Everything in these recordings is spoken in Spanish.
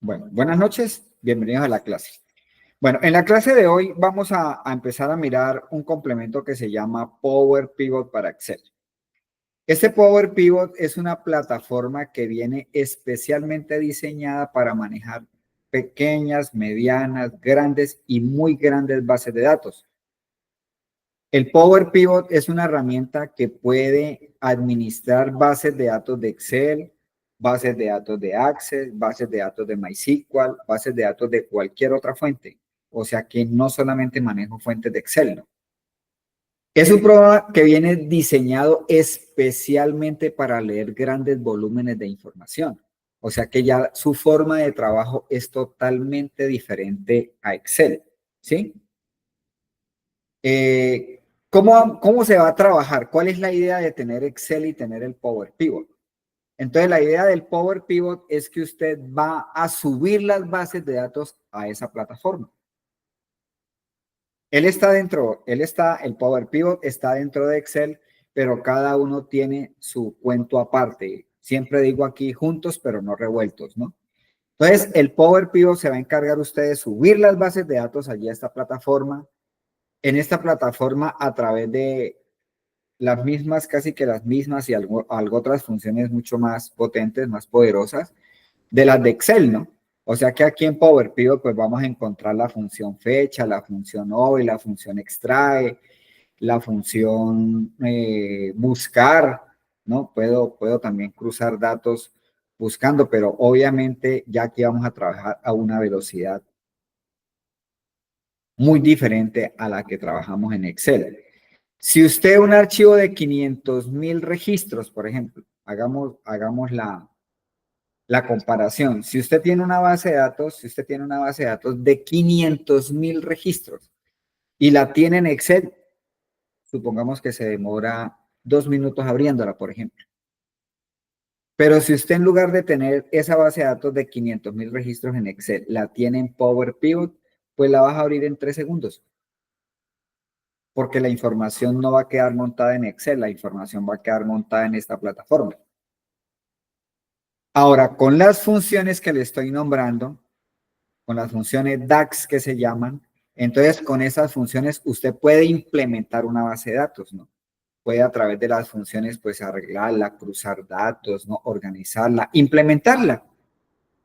Bueno, buenas noches, bienvenidos a la clase. Bueno, en la clase de hoy vamos a empezar a mirar un complemento que se llama Power Pivot para Excel. Este Power Pivot es una plataforma que viene especialmente diseñada para manejar pequeñas, medianas, grandes y muy grandes bases de datos. El Power Pivot es una herramienta que puede administrar bases de datos de Excel, bases de datos de Access, bases de datos de MySQL, bases de datos de cualquier otra fuente. O sea que no solamente manejo fuentes de Excel, ¿no? Es un programa que viene diseñado especialmente para leer grandes volúmenes de información. O sea que ya su forma de trabajo es totalmente diferente a Excel, ¿sí? ¿Cómo se va a trabajar? ¿Cuál es la idea de tener Excel y tener el Power Pivot? Entonces, la idea del Power Pivot es que usted va a subir las bases de datos a esa plataforma. El Power Pivot está dentro de Excel, pero cada uno tiene su cuento aparte. Siempre digo aquí juntos, pero no revueltos, ¿no? Entonces, el Power Pivot se va a encargar usted de subir las bases de datos allí a esta plataforma. En esta plataforma, a través de las mismas, casi que las mismas y algo otras funciones mucho más potentes, más poderosas, de las de Excel, ¿no? O sea que aquí en Power Pivot pues vamos a encontrar la función fecha, la función hoy, la función extrae, la función buscar, ¿no? Puedo también cruzar datos buscando, pero obviamente ya aquí vamos a trabajar a una velocidad muy diferente a la que trabajamos en Excel. Si usted un archivo de 500,000 registros, por ejemplo, hagamos la comparación. Si usted tiene una base de datos, de 500,000 registros y la tiene en Excel, supongamos que se demora 2 minutos abriéndola, por ejemplo. Pero si usted en lugar de tener esa base de datos de 500,000 registros en Excel, la tiene en Power Pivot, pues la vas a abrir en 3 segundos. Porque la información no va a quedar montada en Excel, la información va a quedar montada en esta plataforma. Ahora, con las funciones que le estoy nombrando, con las funciones DAX que se llaman, entonces con esas funciones usted puede implementar una base de datos, ¿no? Puede a través de las funciones pues arreglarla, cruzar datos, ¿no? Organizarla, implementarla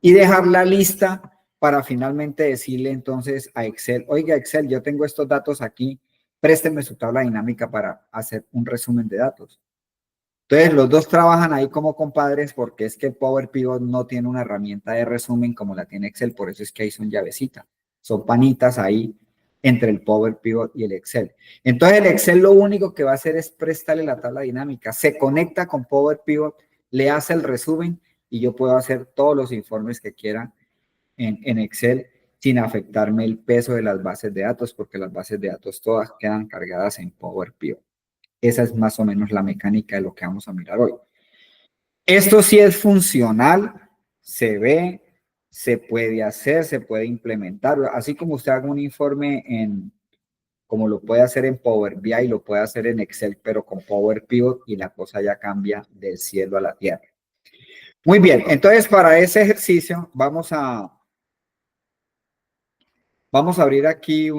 y dejarla lista para finalmente decirle entonces a Excel, oiga Excel, yo tengo estos datos aquí, présteme su tabla dinámica para hacer un resumen de datos. Entonces, los dos trabajan ahí como compadres porque es que el Power Pivot no tiene una herramienta de resumen como la tiene Excel, por eso es que ahí son llavecitas, son panitas ahí entre el Power Pivot y el Excel. Entonces, el Excel lo único que va a hacer es prestarle la tabla dinámica, se conecta con Power Pivot, le hace el resumen y yo puedo hacer todos los informes que quiera en Excel sin afectarme el peso de las bases de datos, porque las bases de datos todas quedan cargadas en Power Pivot. Esa es más o menos la mecánica de lo que vamos a mirar hoy. Esto sí es funcional, se ve, se puede hacer, se puede implementar. Así como usted haga un informe como lo puede hacer en Power BI, lo puede hacer en Excel, pero con Power Pivot y la cosa ya cambia del cielo a la tierra. Muy bien, entonces para ese ejercicio vamos a abrir aquí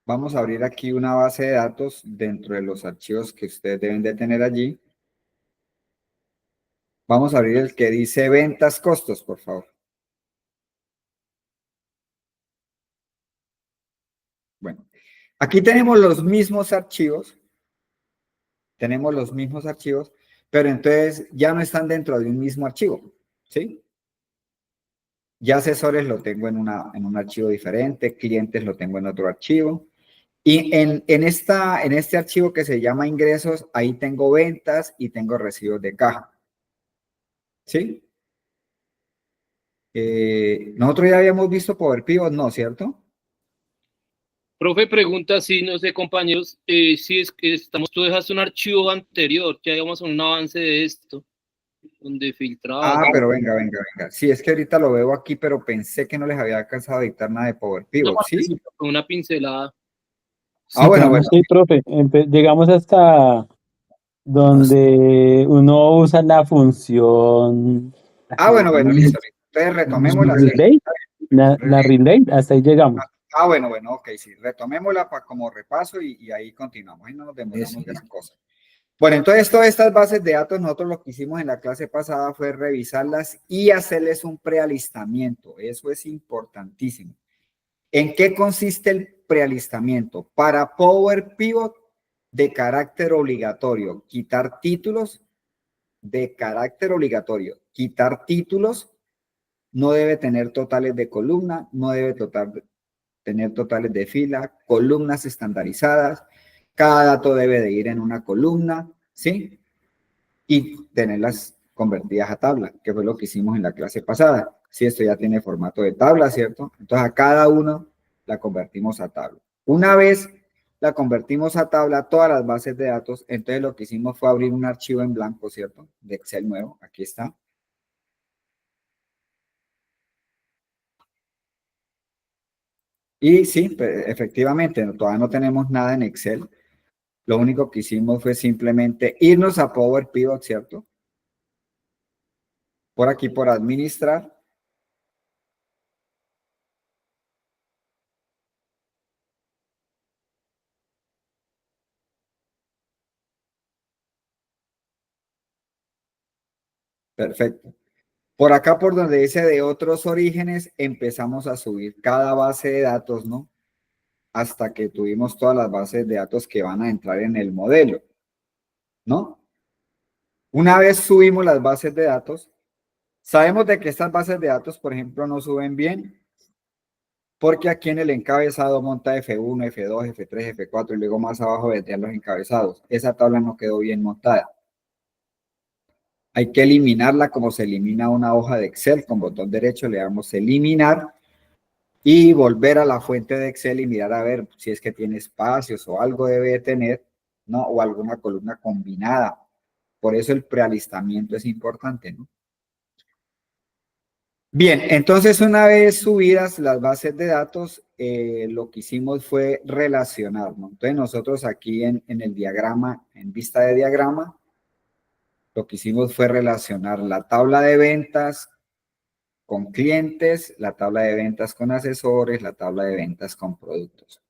Vamos a abrir aquí una base de datos dentro de los archivos que ustedes deben de tener allí. Vamos a abrir el que dice ventas, costos, por favor. Bueno, aquí tenemos los mismos archivos. Pero entonces ya no están dentro de un mismo archivo, ¿sí? Ya asesores lo tengo en un archivo diferente, clientes lo tengo en otro archivo. Y en este archivo que se llama ingresos, ahí tengo ventas y tengo recibos de caja. ¿Sí? Nosotros ya habíamos visto Power Pivot, ¿no? ¿Cierto? Profe, pregunta si, no sé, compañeros, si es que tú dejaste un archivo anterior, que hagamos un avance de esto, donde filtraba. Ah, pero venga. Sí, es que ahorita lo veo aquí, pero pensé que no les había alcanzado a dictar nada de Power Pivot, ¿sí? Una pincelada. Ah, bueno. Sí, profe, llegamos hasta donde uno usa la función. Bueno, listo. Entonces retomémosla. ¿Sí? Relate, la relate, hasta ahí llegamos. Bueno, ok, sí, retomémosla como repaso y ahí continuamos, ahí no nos demoramos gran cosa. Bueno, entonces todas estas bases de datos, nosotros lo que hicimos en la clase pasada fue revisarlas y hacerles un prealistamiento, eso es importantísimo. ¿En qué consiste el prealistamiento? Para Power Pivot, de carácter obligatorio, quitar títulos, de carácter obligatorio, quitar títulos, no debe tener totales de columna, no debe tener totales de fila, columnas estandarizadas, cada dato debe de ir en una columna, ¿sí? Y tenerlas convertidas a tabla, que fue lo que hicimos en la clase pasada. Si esto ya tiene formato de tabla, ¿cierto? Entonces a cada uno la convertimos a tabla. Una vez la convertimos a tabla, todas las bases de datos, entonces lo que hicimos fue abrir un archivo en blanco, ¿cierto? De Excel nuevo, aquí está. Y sí, pues, efectivamente, todavía no tenemos nada en Excel. Lo único que hicimos fue simplemente irnos a Power Pivot, ¿cierto? Por aquí, por administrar. Perfecto. Por acá, por donde dice de otros orígenes, empezamos a subir cada base de datos, ¿no? Hasta que tuvimos todas las bases de datos que van a entrar en el modelo, ¿no? Una vez subimos las bases de datos, sabemos de que estas bases de datos, por ejemplo, no suben bien, porque aquí en el encabezado monta F1, F2, F3, F4 y luego más abajo vendrían los encabezados. Esa tabla no quedó bien montada. Hay que eliminarla como se elimina una hoja de Excel. Con botón derecho le damos eliminar y volver a la fuente de Excel y mirar a ver si es que tiene espacios o algo debe de tener, ¿no? O alguna columna combinada. Por eso el prealistamiento es importante, ¿no? Bien, entonces una vez subidas las bases de datos, lo que hicimos fue relacionar, ¿no? Entonces nosotros aquí en el diagrama, en vista de diagrama, lo que hicimos fue relacionar la tabla de ventas con clientes, la tabla de ventas con asesores, la tabla de ventas con productos.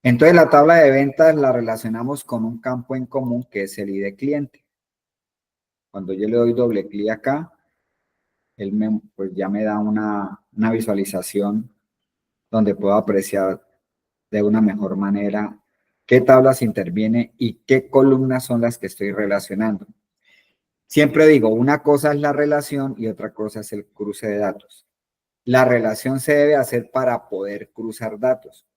Entonces la tabla de ventas la relacionamos con un campo en común que es el ID cliente. Cuando yo le doy doble clic acá, él pues ya me da una visualización donde puedo apreciar de una mejor manera qué tablas interviene y qué columnas son las que estoy relacionando. Siempre digo, una cosa es la relación y otra cosa es el cruce de datos. La relación se debe hacer para poder cruzar datos.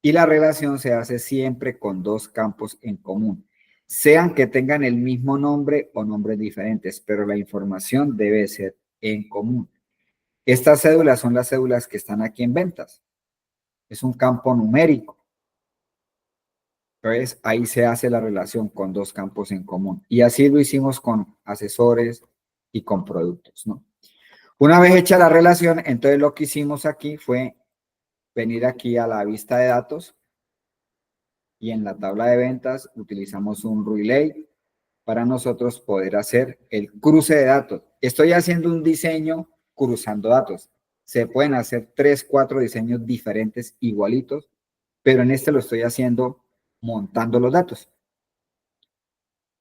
Y la relación se hace siempre con dos campos en común, sean que tengan el mismo nombre o nombres diferentes, pero la información debe ser en común. Estas cédulas son las cédulas que están aquí en ventas. Es un campo numérico. Entonces, ahí se hace la relación con dos campos en común. Y así lo hicimos con asesores y con productos, ¿no? Una vez hecha la relación, entonces lo que hicimos aquí fue venir aquí a la vista de datos y en la tabla de ventas utilizamos un relay para nosotros poder hacer el cruce de datos. Estoy haciendo un diseño cruzando datos. Se pueden hacer 3, 4 diseños diferentes igualitos, pero en este lo estoy haciendo montando los datos.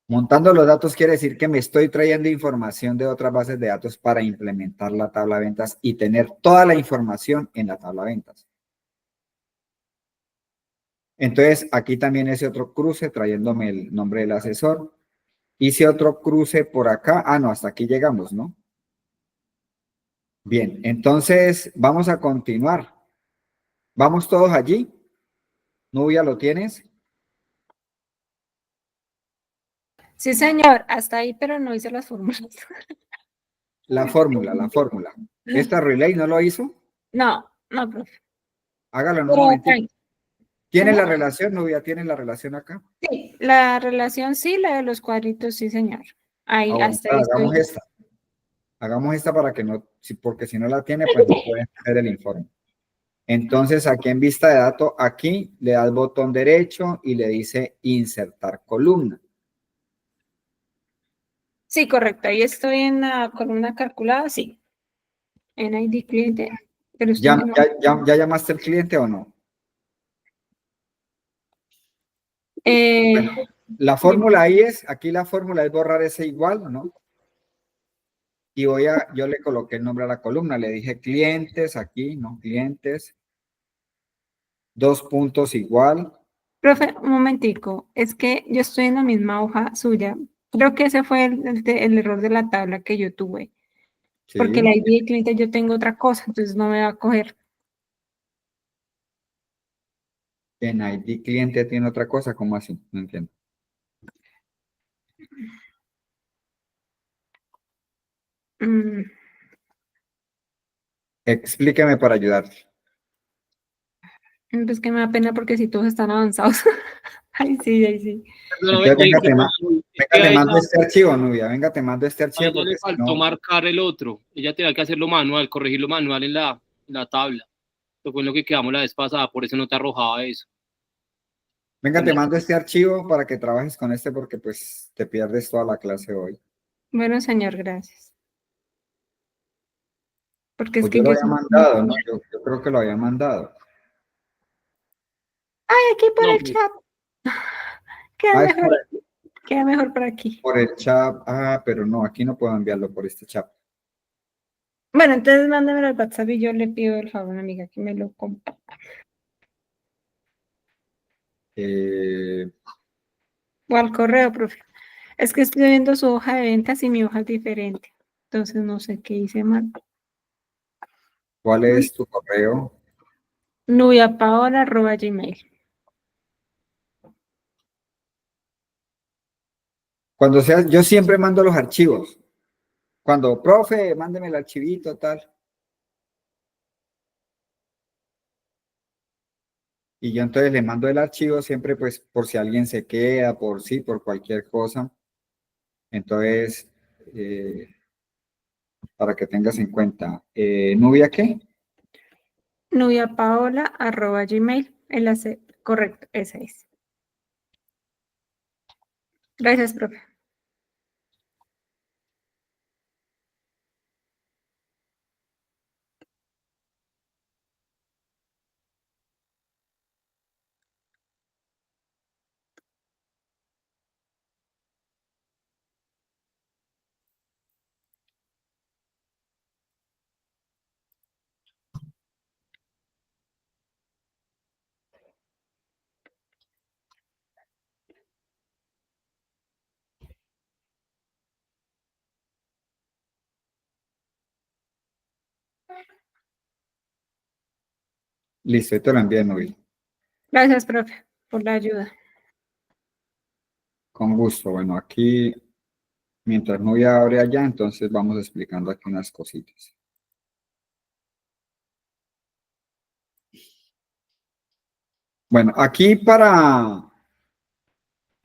Montando los datos quiere decir que me estoy trayendo información de otras bases de datos para implementar la tabla de ventas y tener toda la información en la tabla de ventas. Entonces, aquí también ese otro cruce trayéndome el nombre del asesor. Hice otro cruce por acá. No, hasta aquí llegamos, ¿no? Bien, entonces vamos a continuar. ¿Vamos todos allí? ¿Nubia, lo tienes? Sí, señor, hasta ahí, pero no hice las fórmulas. La fórmula. ¿Esta relay no lo hizo? No, profe. Hágalo en un Pero, momentito. ¿Tiene ¿cómo? la relación, Nubia? ¿Tiene la relación acá? Sí, la relación sí, la de los cuadritos, sí, señor. Ahí, Bueno, hasta ahí hagamos estoy. esta. Hagamos esta para que no, porque si no la tiene, pues no puede hacer el informe. Entonces, aquí en vista de datos, aquí le da el botón derecho y le dice insertar columna. Sí, correcto. Ahí estoy en la columna calculada, sí. En ID cliente. Pero estoy ¿Ya, ya llamaste al cliente o no? Bueno, la fórmula ahí es, aquí la fórmula es borrar ese igual, ¿no? Y yo le coloqué el nombre a la columna, le dije clientes aquí, ¿no? Clientes, 2 puntos igual. Profe, un momentico, es que yo estoy en la misma hoja suya. Creo que ese fue el error de la tabla que yo tuve, porque el Sí, ID de cliente yo tengo otra cosa, entonces no me va a coger. en ID cliente tiene otra cosa, ¿cómo así? No entiendo. Mm, Explíqueme para ayudarte. pues que me da pena porque si todos están avanzados. Ay, sí, ay, sí. Perdóname, Entonces, venga, es que te a mando ella, este archivo, Nubia, venga, te mando este a archivo ella porque le si faltó no, marcar el otro. Ella tenía que hacerlo manual, corregirlo manual en la tabla. Eso fue en lo que quedamos la vez pasada, por eso no te arrojaba eso. venga, te mando este archivo para que trabajes con este porque pues te pierdes toda la clase hoy. Bueno, señor, gracias. Porque es Pues yo que lo yo había sí. mandado, ¿no? Yo creo que lo había mandado. Ay, aquí por No, el pues, chat. Queda Ah, es mejor, queda mejor por aquí. por el chat. Ah, pero no, aquí no puedo enviarlo por este chat. Bueno, entonces mándamelo al WhatsApp y yo le pido el favor a una amiga que me lo comparta. Eh, O al correo, profe. Es que estoy viendo su hoja de ventas y mi hoja es diferente. Entonces no sé qué hice mal. ¿Cuál es tu correo? nubiapaola@gmail. Cuando sea, yo siempre mando los archivos. Cuando, profe, mándeme el archivito, tal. Y yo entonces le mando el archivo siempre, pues, por si alguien se queda, por sí, por cualquier cosa. Entonces, para que tengas en cuenta. ¿Nubia qué? nubiapaola@gmail. Correcto, esa es. Gracias, profe. Listo, te lo envío, Nubia. Gracias, profe, por la ayuda. Con gusto. Bueno, aquí, mientras Nubia abre allá, entonces vamos explicando aquí unas cositas. Bueno, aquí para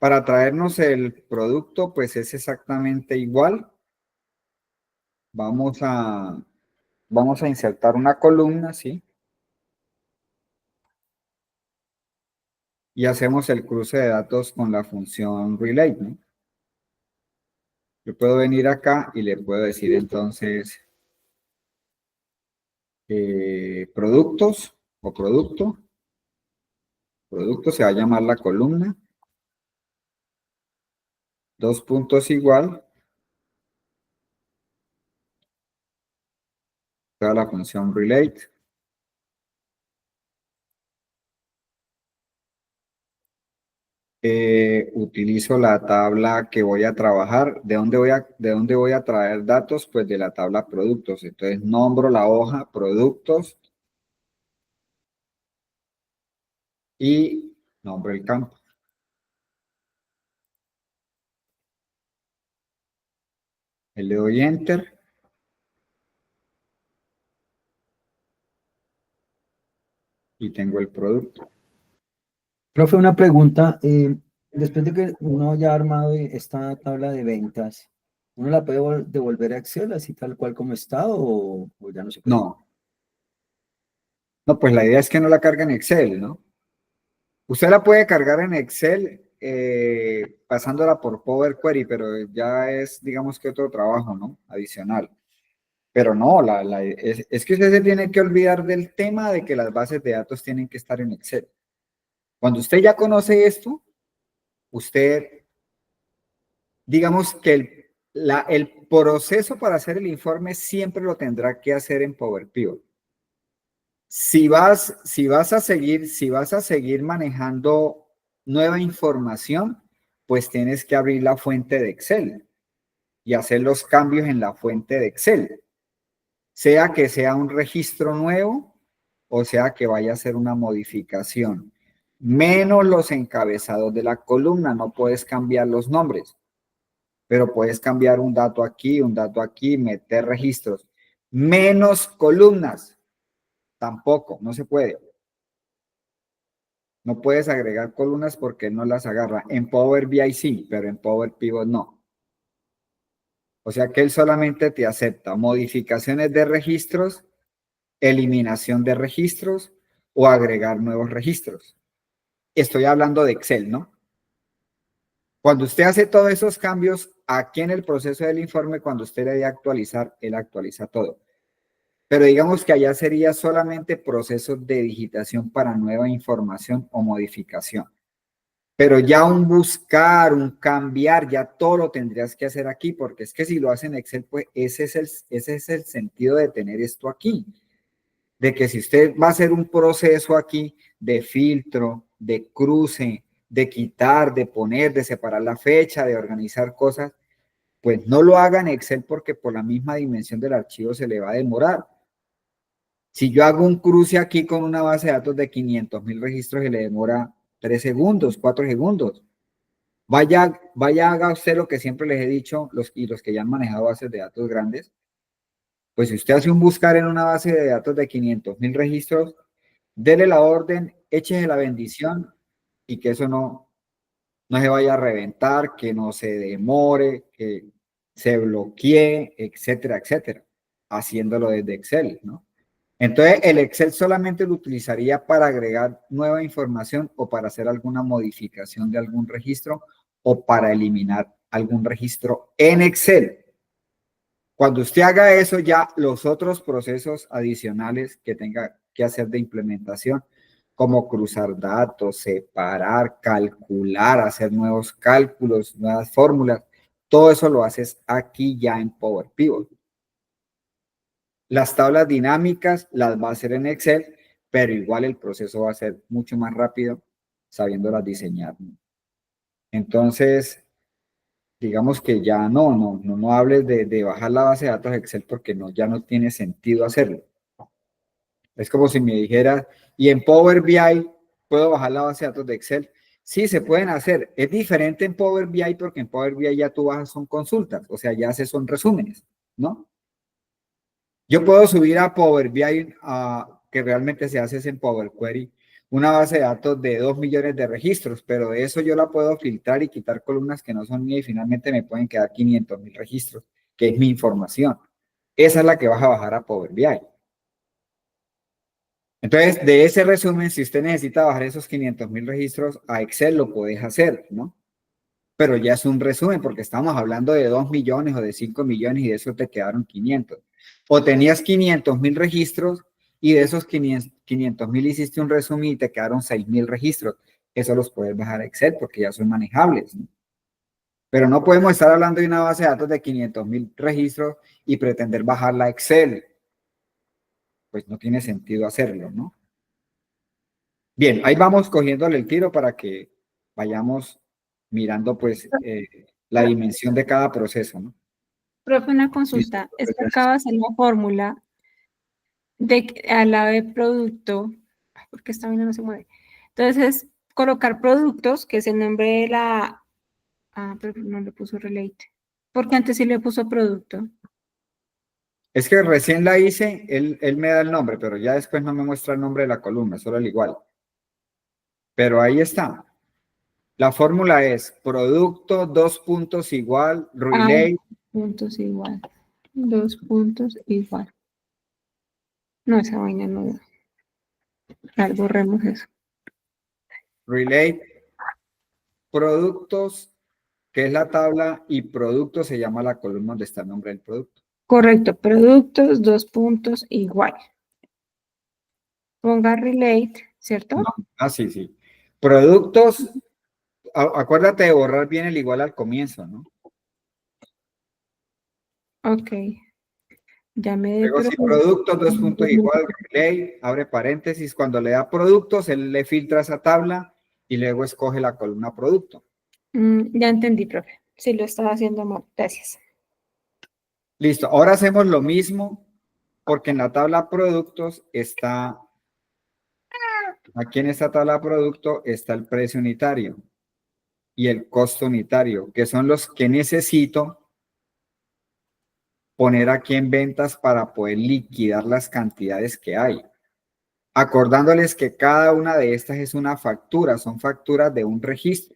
traernos el producto, pues es exactamente igual. Vamos a insertar una columna, ¿sí? Y hacemos el cruce de datos con la función relate, ¿no? Yo puedo venir acá y le puedo decir entonces productos o producto. Producto se va a llamar la columna. 2 puntos igual. Toda la función relate. Utilizo la tabla que voy a trabajar. ¿De dónde voy a traer datos? Pues de la tabla productos. Entonces nombro la hoja productos y nombro el campo. Le doy enter. Y tengo el producto. Profe, una pregunta. Después de que uno haya armado esta tabla de ventas, ¿uno la puede devolver a Excel así tal cual como está o ya no se puede? No, no, pues la idea es que no la cargue en Excel, ¿no? Usted la puede cargar en Excel pasándola por Power Query, pero ya es, digamos que otro trabajo, ¿no? Adicional. Pero no, es que usted se tiene que olvidar del tema de que las bases de datos tienen que estar en Excel. Cuando usted ya conoce esto, usted, digamos que el proceso para hacer el informe siempre lo tendrá que hacer en Power Pivot. Si vas a seguir manejando nueva información, pues tienes que abrir la fuente de Excel y hacer los cambios en la fuente de Excel. Sea que sea un registro nuevo o sea que vaya a ser una modificación. Menos los encabezados de la columna, no puedes cambiar los nombres, pero puedes cambiar un dato aquí, meter registros. Menos columnas, tampoco, no se puede. No puedes agregar columnas porque no las agarra. En Power BI sí, pero en Power Pivot no. O sea que él solamente te acepta modificaciones de registros, eliminación de registros o agregar nuevos registros. Estoy hablando de Excel, ¿no? Cuando usted hace todos esos cambios, aquí en el proceso del informe, cuando usted le dé actualizar, él actualiza todo. Pero digamos que allá sería solamente procesos de digitación para nueva información o modificación. Pero ya un buscar, un cambiar, ya todo lo tendrías que hacer aquí, porque es que si lo hace en Excel, pues ese es el sentido de tener esto aquí. De que si usted va a hacer un proceso aquí de filtro, de cruce, de quitar, de poner, de separar la fecha, de organizar cosas, pues no lo haga en Excel porque por la misma dimensión del archivo se le va a demorar. Si yo hago un cruce aquí con una base de datos de 500,000 registros y le demora 3 segundos, 4 segundos, vaya, haga usted lo que siempre les he dicho, los que ya han manejado bases de datos grandes, pues si usted hace un buscar en una base de datos de 500,000 registros, dele la orden, échese la bendición y que eso no se vaya a reventar, que no se demore, que se bloquee, etcétera, etcétera, haciéndolo desde Excel, ¿no? Entonces, el Excel solamente lo utilizaría para agregar nueva información o para hacer alguna modificación de algún registro o para eliminar algún registro en Excel. Cuando usted haga eso, ya los otros procesos adicionales que tenga que hacer de implementación, como cruzar datos, separar, calcular, hacer nuevos cálculos, nuevas fórmulas, todo eso lo haces aquí ya en Power Pivot. Las tablas dinámicas las va a hacer en Excel, pero igual el proceso va a ser mucho más rápido sabiéndolas diseñar. Entonces, digamos que ya no hables de bajar la base de datos de Excel porque ya no tiene sentido hacerlo. Es como si me dijeras, y en Power BI, ¿puedo bajar la base de datos de Excel? Sí, se pueden hacer. Es diferente en Power BI porque en Power BI ya tú bajas son consultas, o sea, ya son resúmenes, ¿no? Yo puedo subir a Power BI, que realmente se hace en Power Query, una base de datos de 2 millones de registros, pero de eso yo la puedo filtrar y quitar columnas que no son mías y finalmente me pueden quedar 500,000 registros, que es mi información. Esa es la que vas a bajar a Power BI. Entonces, de ese resumen, si usted necesita bajar esos 500,000 registros a Excel, lo puedes hacer, ¿no? Pero ya es un resumen porque estamos hablando de 2 millones o de 5 millones y de eso te quedaron 500. O tenías 500,000 registros y de esos 500,000 hiciste un resumen y te quedaron 6,000 registros. Eso los puedes bajar a Excel porque ya son manejables, ¿no? Pero no podemos estar hablando de una base de datos de 500,000 registros y pretender bajarla a Excel. Pues no tiene sentido hacerlo, ¿no? Bien, ahí vamos cogiéndole el tiro para que vayamos mirando pues la dimensión de cada proceso, ¿no? Profe, una consulta. Es que acaba de hacer la fórmula a la de producto, porque esta vaina no se mueve. Entonces, colocar productos, que es el nombre de la... Ah, pero no le puso relate. Porque antes sí le puso producto. Es que recién la hice, él me da el nombre, pero ya después no me muestra el nombre de la columna, solo el igual. Pero ahí está. La fórmula es producto, 2 puntos igual, relate. Puntos igual. 2 puntos igual. No, esa vaina no da. Claro, borremos eso. Relate productos, que es la tabla, y producto se llama la columna donde está el nombre del producto. Correcto, productos, dos puntos, igual. Ponga relate, ¿cierto? No, sí, sí. Productos, acuérdate de borrar bien el igual al comienzo, ¿no? Ok. Ya me Luego si productos, dos puntos igual, relate, abre paréntesis. Cuando le da productos, él le filtra esa tabla y luego escoge la columna producto. Ya entendí, profe. Sí, lo estaba haciendo mal. Gracias. Listo, ahora hacemos lo mismo porque en la tabla productos está, aquí en esta tabla producto está el precio unitario y el costo unitario, que son los que necesito poner aquí en ventas para poder liquidar las cantidades que hay. Acordándoles que cada una de estas es una factura, son facturas de un registro,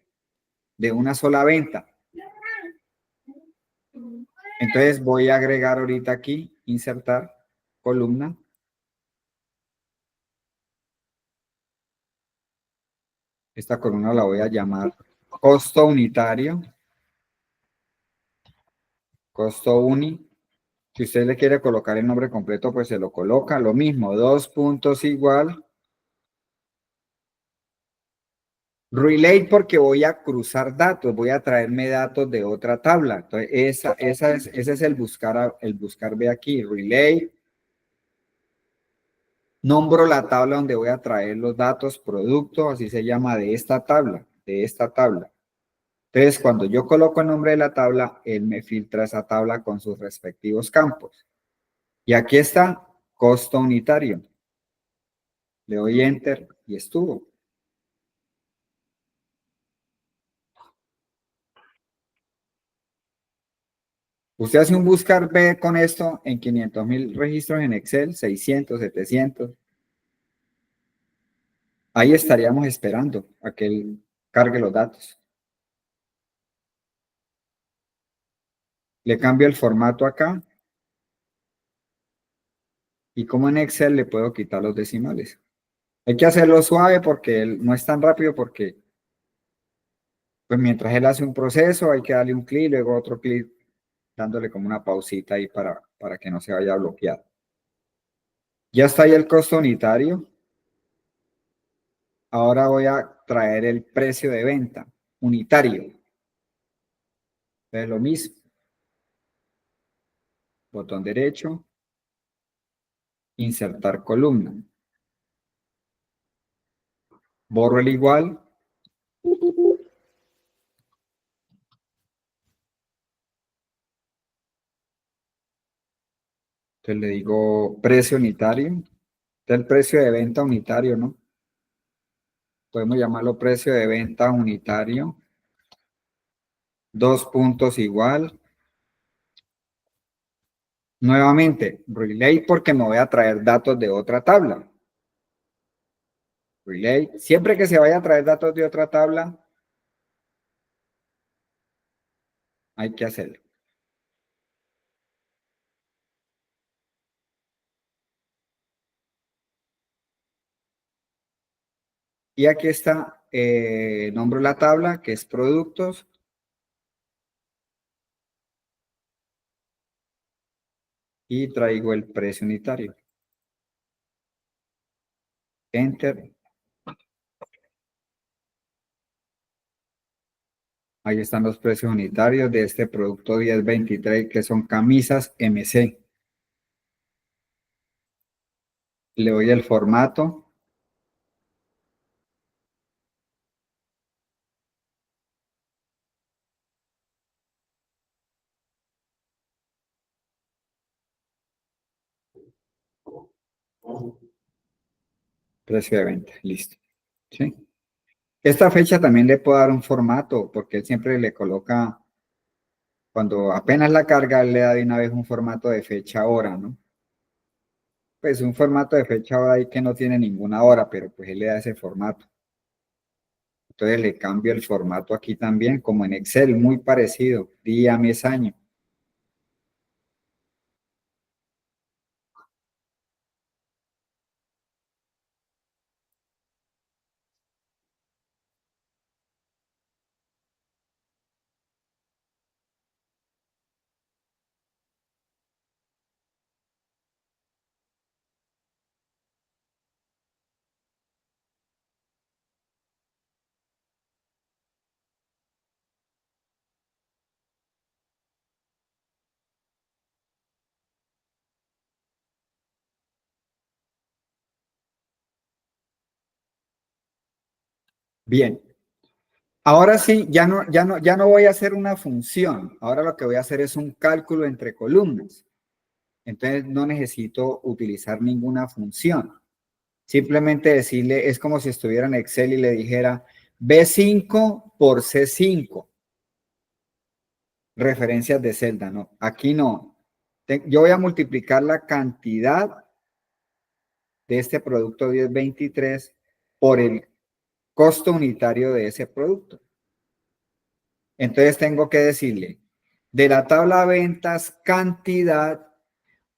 de una sola venta. Entonces voy a agregar ahorita aquí, insertar columna. Esta columna la voy a llamar costo unitario. Costo uni. Si usted le quiere colocar el nombre completo, pues se lo coloca. Lo mismo, dos puntos igual. Relate porque voy a cruzar datos, voy a traerme datos de otra tabla. Entonces, ese es el buscar ve aquí. Relate. Nombro la tabla donde voy a traer los datos, producto, así se llama, de esta tabla, de esta tabla. Entonces, cuando yo coloco el nombre de la tabla, él me filtra esa tabla con sus respectivos campos. Y aquí está, costo unitario. Le doy enter y estuvo. Usted hace un buscar B con esto en 500.000 registros en Excel, 600, 700. Ahí estaríamos esperando a que él cargue los datos. Le cambio el formato acá. Y como en Excel le puedo quitar los decimales. Hay que hacerlo suave porque él no es tan rápido porque pues mientras él hace un proceso hay que darle un clic, luego otro clic, dándole como una pausita ahí para que no se vaya a bloquear. Ya está ahí el costo unitario. Ahora voy a traer el precio de venta unitario. Es lo mismo. Botón derecho. Insertar columna. Borro el igual. Entonces le digo precio unitario. Este es el precio de venta unitario, ¿no? Podemos llamarlo precio de venta unitario. Dos puntos igual. Nuevamente, relay porque me voy a traer datos de otra tabla. Relay. Siempre que se vaya a traer datos de otra tabla, hay que hacerlo. Y aquí está, nombro la tabla que es productos. Y traigo el precio unitario. Enter. Ahí están los precios unitarios de este producto 1023 que son camisas MC. Le doy el formato. Precio de venta. Listo. ¿Sí? Esta fecha también le puedo dar un formato porque él siempre le coloca, cuando apenas la carga, él le da de una vez un formato de fecha hora, ¿no? Pues un formato de fecha hora ahí que no tiene ninguna hora, pero pues él le da ese formato. Entonces le cambio el formato aquí también, como en Excel, muy parecido, día, mes, año. Bien. Ahora sí, ya no voy a hacer una función. Ahora lo que voy a hacer es un cálculo entre columnas. Entonces no necesito utilizar ninguna función. Simplemente decirle, es como si estuviera en Excel y le dijera B5 por C5. Referencias de celda, no. Aquí no. Yo voy a multiplicar la cantidad de este producto 1023 por el costo unitario de ese producto. Entonces tengo que decirle, de la tabla ventas cantidad,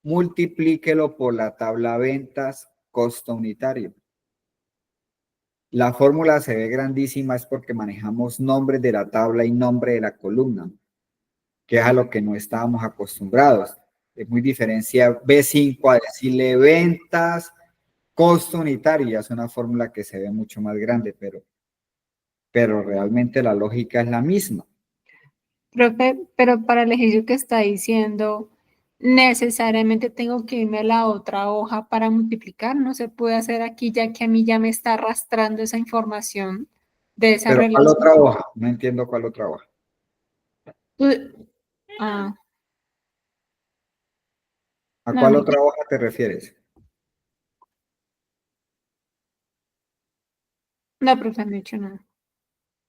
multiplíquelo por la tabla ventas costo unitario. La fórmula se ve grandísima es porque manejamos nombres de la tabla y nombre de la columna, que es a lo que no estábamos acostumbrados. Es muy diferencia B5 a decirle ventas, costo unitario, ya es una fórmula que se ve mucho más grande, pero realmente la lógica es la misma. Profe, pero para el ejercicio que está diciendo, necesariamente tengo que irme a la otra hoja para multiplicar. No se puede hacer aquí, ya que a mí ya me está arrastrando esa información de esa Pero ¿cuál relación. otra hoja? No entiendo cuál otra hoja. Ah, ¿A no, cuál otra hoja te refieres? no, profe, no he hecho nada.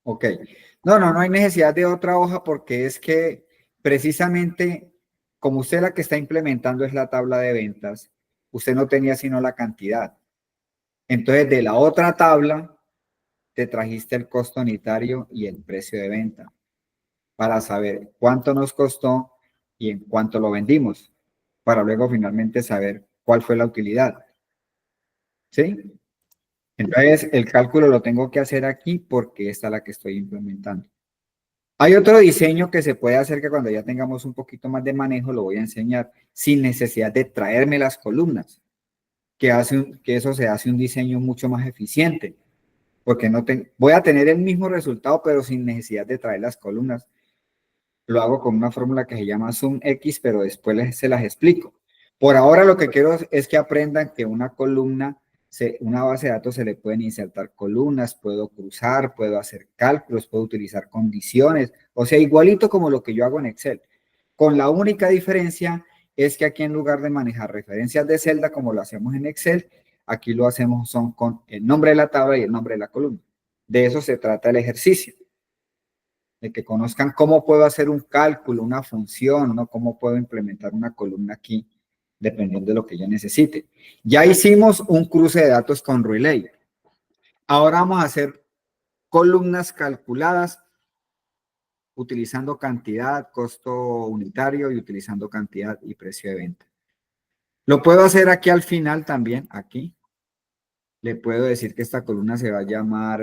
Ok. No hay necesidad de otra hoja porque es que precisamente como usted la que está implementando es la tabla de ventas, usted no tenía sino la cantidad. Entonces de la otra tabla te trajiste el costo unitario y el precio de venta para saber cuánto nos costó y en cuánto lo vendimos, para luego finalmente saber cuál fue la utilidad. ¿Sí? Entonces, el cálculo lo tengo que hacer aquí porque esta es la que estoy implementando. Hay otro diseño que se puede hacer que cuando ya tengamos un poquito más de manejo lo voy a enseñar sin necesidad de traerme las columnas, que eso se hace un diseño mucho más eficiente, porque voy a tener el mismo resultado pero sin necesidad de traer las columnas. Lo hago con una fórmula que se llama SumX, pero después se las explico. Por ahora lo que quiero es que aprendan que una columna, una base de datos se le pueden insertar columnas, puedo cruzar, puedo hacer cálculos, puedo utilizar condiciones, o sea, igualito como lo que yo hago en Excel. Con la única diferencia es que aquí en lugar de manejar referencias de celda como lo hacemos en Excel, aquí lo hacemos son con el nombre de la tabla y el nombre de la columna. De eso se trata el ejercicio. De que conozcan cómo puedo hacer un cálculo, una función, ¿no? Cómo puedo implementar una columna aquí, dependiendo de lo que yo necesite. Ya hicimos un cruce de datos con Relay. Ahora vamos a hacer columnas calculadas utilizando cantidad, costo unitario y utilizando cantidad y precio de venta. Lo puedo hacer aquí al final también, aquí. Le puedo decir que esta columna se va a llamar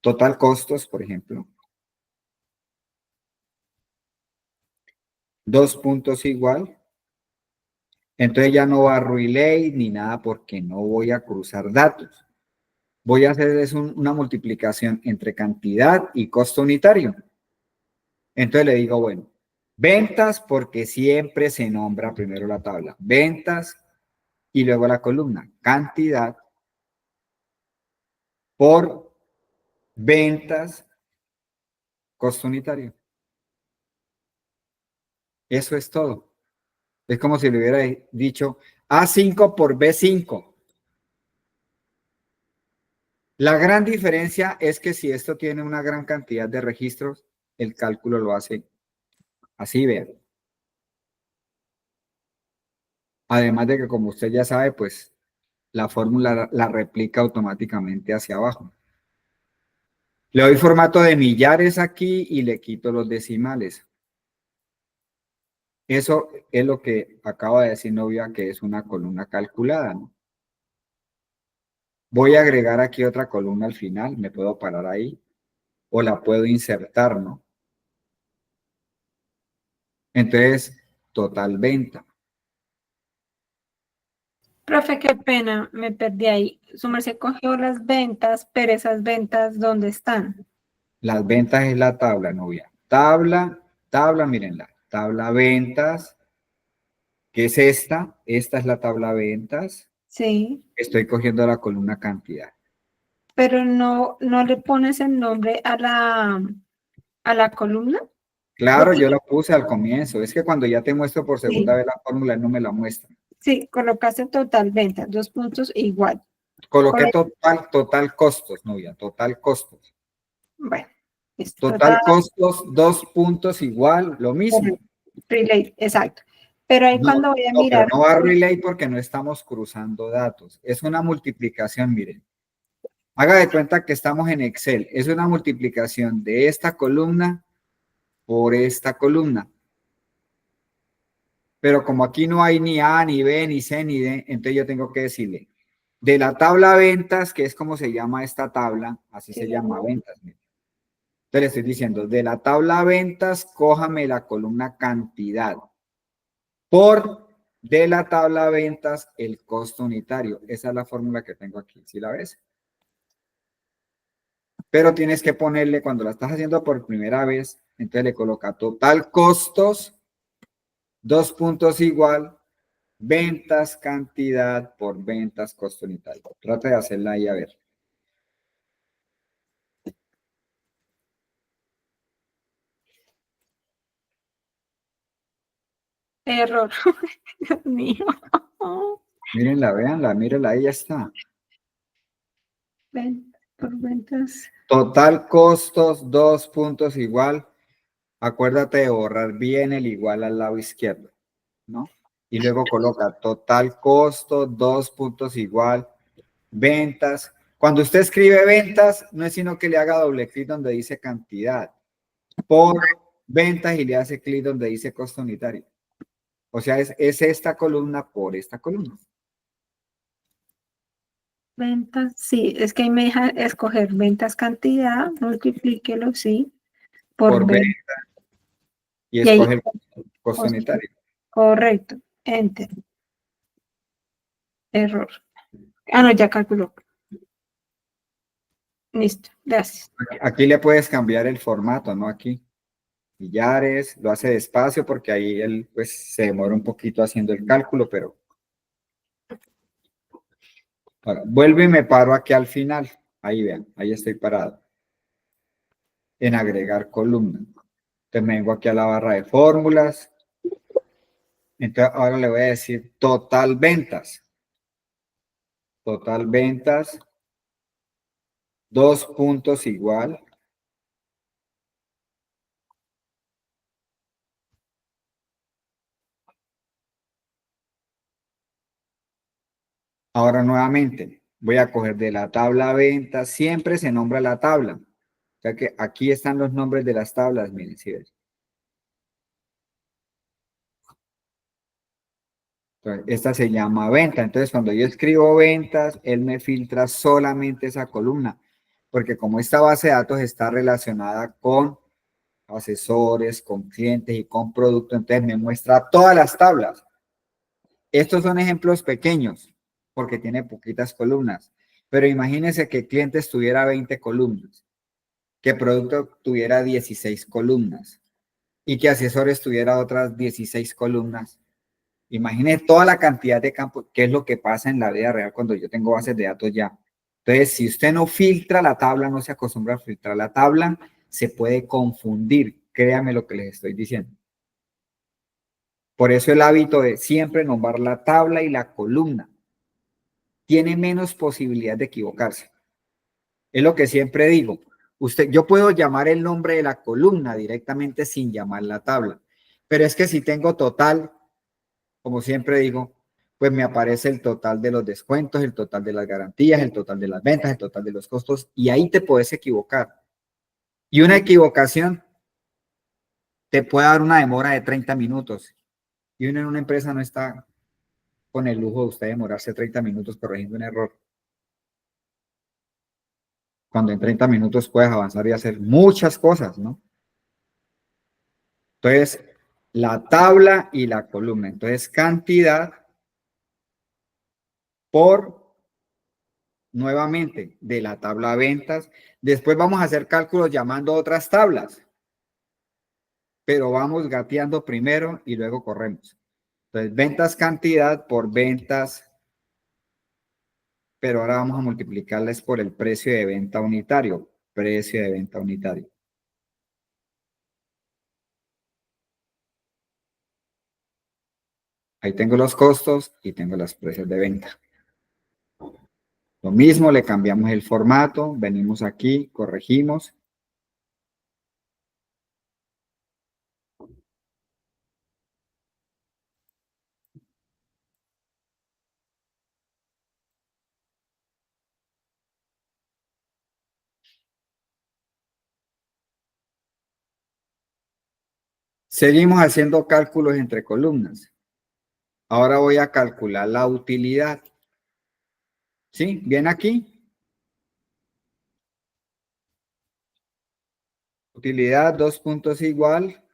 total costos, por ejemplo. 2 puntos igual. Entonces ya no va a relay ni nada porque no voy a cruzar datos. Voy a hacer una multiplicación entre cantidad y costo unitario. Entonces le digo, bueno, ventas porque siempre se nombra primero la tabla. Ventas y luego la columna. Cantidad por ventas, costo unitario. Eso es todo. Es como si le hubiera dicho A5 por B5. La gran diferencia es que si esto tiene una gran cantidad de registros, el cálculo lo hace así, vean. Además de que, como usted ya sabe, pues la fórmula la replica automáticamente hacia abajo. Le doy formato de millares aquí y le quito los decimales. Eso es lo que acaba de decir Novia, que es una columna calculada, ¿no? Voy a agregar aquí otra columna al final, me puedo parar ahí, o la puedo insertar, ¿no? Entonces, total venta. Profe, qué pena, me perdí ahí. Su merced cogió las ventas, pero esas ventas, ¿dónde están? Las ventas es la tabla, Novia. Tabla, mírenla. Tabla ventas, ¿qué es esta? Esta es la tabla ventas. Sí, Estoy cogiendo la columna cantidad. pero no le pones el nombre a la columna. Claro, yo la puse al comienzo. Es que cuando ya te muestro por segunda Sí. vez la fórmula, él no me la muestra. Sí, colocaste total venta, 2 puntos igual. Coloqué Correcto. total costos, novia, total costos. Bueno, listo, Total costos, 2 puntos igual, lo mismo. correcto. Relay, exacto. Pero ahí No, cuando voy a no, pero mirar, no va a relay porque no estamos cruzando datos. Es una multiplicación, miren. Haga de cuenta que estamos en Excel. Es una multiplicación de esta columna por esta columna. Pero como aquí no hay ni A, ni B, ni C, ni D, entonces yo tengo que decirle, de la tabla ventas, que es como se llama esta tabla, así se llama ventas. Miren. Entonces le estoy diciendo, de la tabla ventas, cójame la columna cantidad. Por de la tabla ventas, el costo unitario. Esa es la fórmula que tengo aquí. ¿Sí la ves? Pero tienes que ponerle, cuando la estás haciendo por primera vez, entonces le coloca total costos, 2 puntos igual, ventas cantidad por ventas costo unitario. Trata de hacerla ahí a ver. error. Dios mío. Mírenla, véanla, mírenla, ahí ya está. Por ventas. Total costos, 2 puntos igual. Acuérdate de borrar bien el igual al lado izquierdo, ¿no? Y luego coloca total costo, 2 puntos igual, ventas. Cuando usted escribe ventas, no es sino que le haga doble clic donde dice cantidad, por ventas y le hace clic donde dice costo unitario. O sea, es esta columna por esta columna. Ventas, sí, es que ahí me deja escoger ventas cantidad, multiplíquelo, sí, por Por venta. Y Y ahí, escoge el costo unitario. correcto, enter, error. Ah, no, ya calculó. Listo, gracias. Aquí le puedes cambiar el formato, ¿no? Aquí. Millares, lo hace despacio porque ahí él pues se demora un poquito haciendo el cálculo, pero ahora, vuelvo y me paro aquí al final. Ahí vean, ahí estoy parado. En agregar columna. Entonces me vengo aquí a la barra de fórmulas. Entonces ahora le voy a decir total ventas. Total ventas. 2 puntos igual. Ahora nuevamente voy a coger de la tabla ventas. Siempre se nombra la tabla. O sea que aquí están los nombres de las tablas. Miren, si ven. Entonces, esta se llama venta. Entonces, cuando yo escribo ventas, él me filtra solamente esa columna. Porque como esta base de datos está relacionada con asesores, con clientes y con productos, entonces me muestra todas las tablas. Estos son ejemplos pequeños, porque tiene poquitas columnas. Pero imagínense que clientes tuviera 20 columnas, que producto tuviera 16 columnas y que asesores tuviera otras 16 columnas. Imagine toda la cantidad de campos, que es lo que pasa en la vida real cuando yo tengo bases de datos ya. Entonces, si usted no filtra la tabla, no se acostumbra a filtrar la tabla, se puede confundir. Créame lo que les estoy diciendo. Por eso el hábito de siempre nombrar la tabla y la columna tiene menos posibilidad de equivocarse. Es lo que siempre digo. Yo puedo llamar el nombre de la columna directamente sin llamar la tabla. Pero es que si tengo total, como siempre digo, pues me aparece el total de los descuentos, el total de las garantías, el total de las ventas, el total de los costos, y ahí te puedes equivocar. Y una equivocación te puede dar una demora de 30 minutos. Y uno en una empresa no está con el lujo de usted demorarse 30 minutos corrigiendo un error. Cuando en 30 minutos puedes avanzar y hacer muchas cosas, ¿no? Entonces, la tabla y la columna. Entonces, cantidad por, nuevamente, de la tabla ventas. Después vamos a hacer cálculos llamando otras tablas. Pero vamos gateando primero y luego corremos. Entonces, ventas cantidad por ventas pero ahora vamos a multiplicarles por el precio de venta unitario. Precio de venta unitario. Ahí tengo los costos y tengo los precios de venta. Lo mismo, le cambiamos el formato, venimos aquí, corregimos. Seguimos haciendo cálculos entre columnas. Ahora voy a calcular la utilidad. ¿Sí? ¿Bien aquí? Utilidad, 2 puntos igual.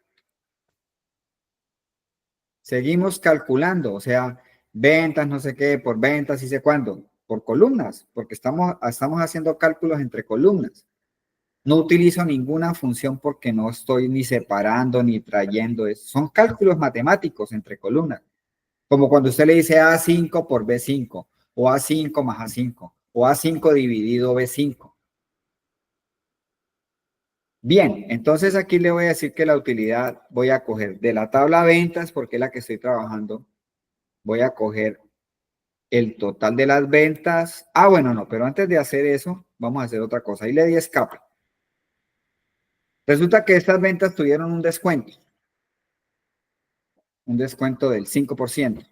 Seguimos calculando, o sea, ventas, no sé qué, por ventas y sé cuándo, por columnas, porque estamos haciendo cálculos entre columnas. No utilizo ninguna función porque no estoy ni separando ni trayendo eso. Son cálculos matemáticos entre columnas. Como cuando usted le dice A5 por B5, o A5 más A5, o A5 dividido B5. Bien, entonces aquí le voy a decir que la utilidad voy a coger de la tabla ventas, porque es la que estoy trabajando. Voy a coger el total de las ventas. Ah, bueno, no, pero antes de hacer eso, vamos a hacer otra cosa. Ahí le di escape. Resulta que estas ventas tuvieron un descuento del 5%.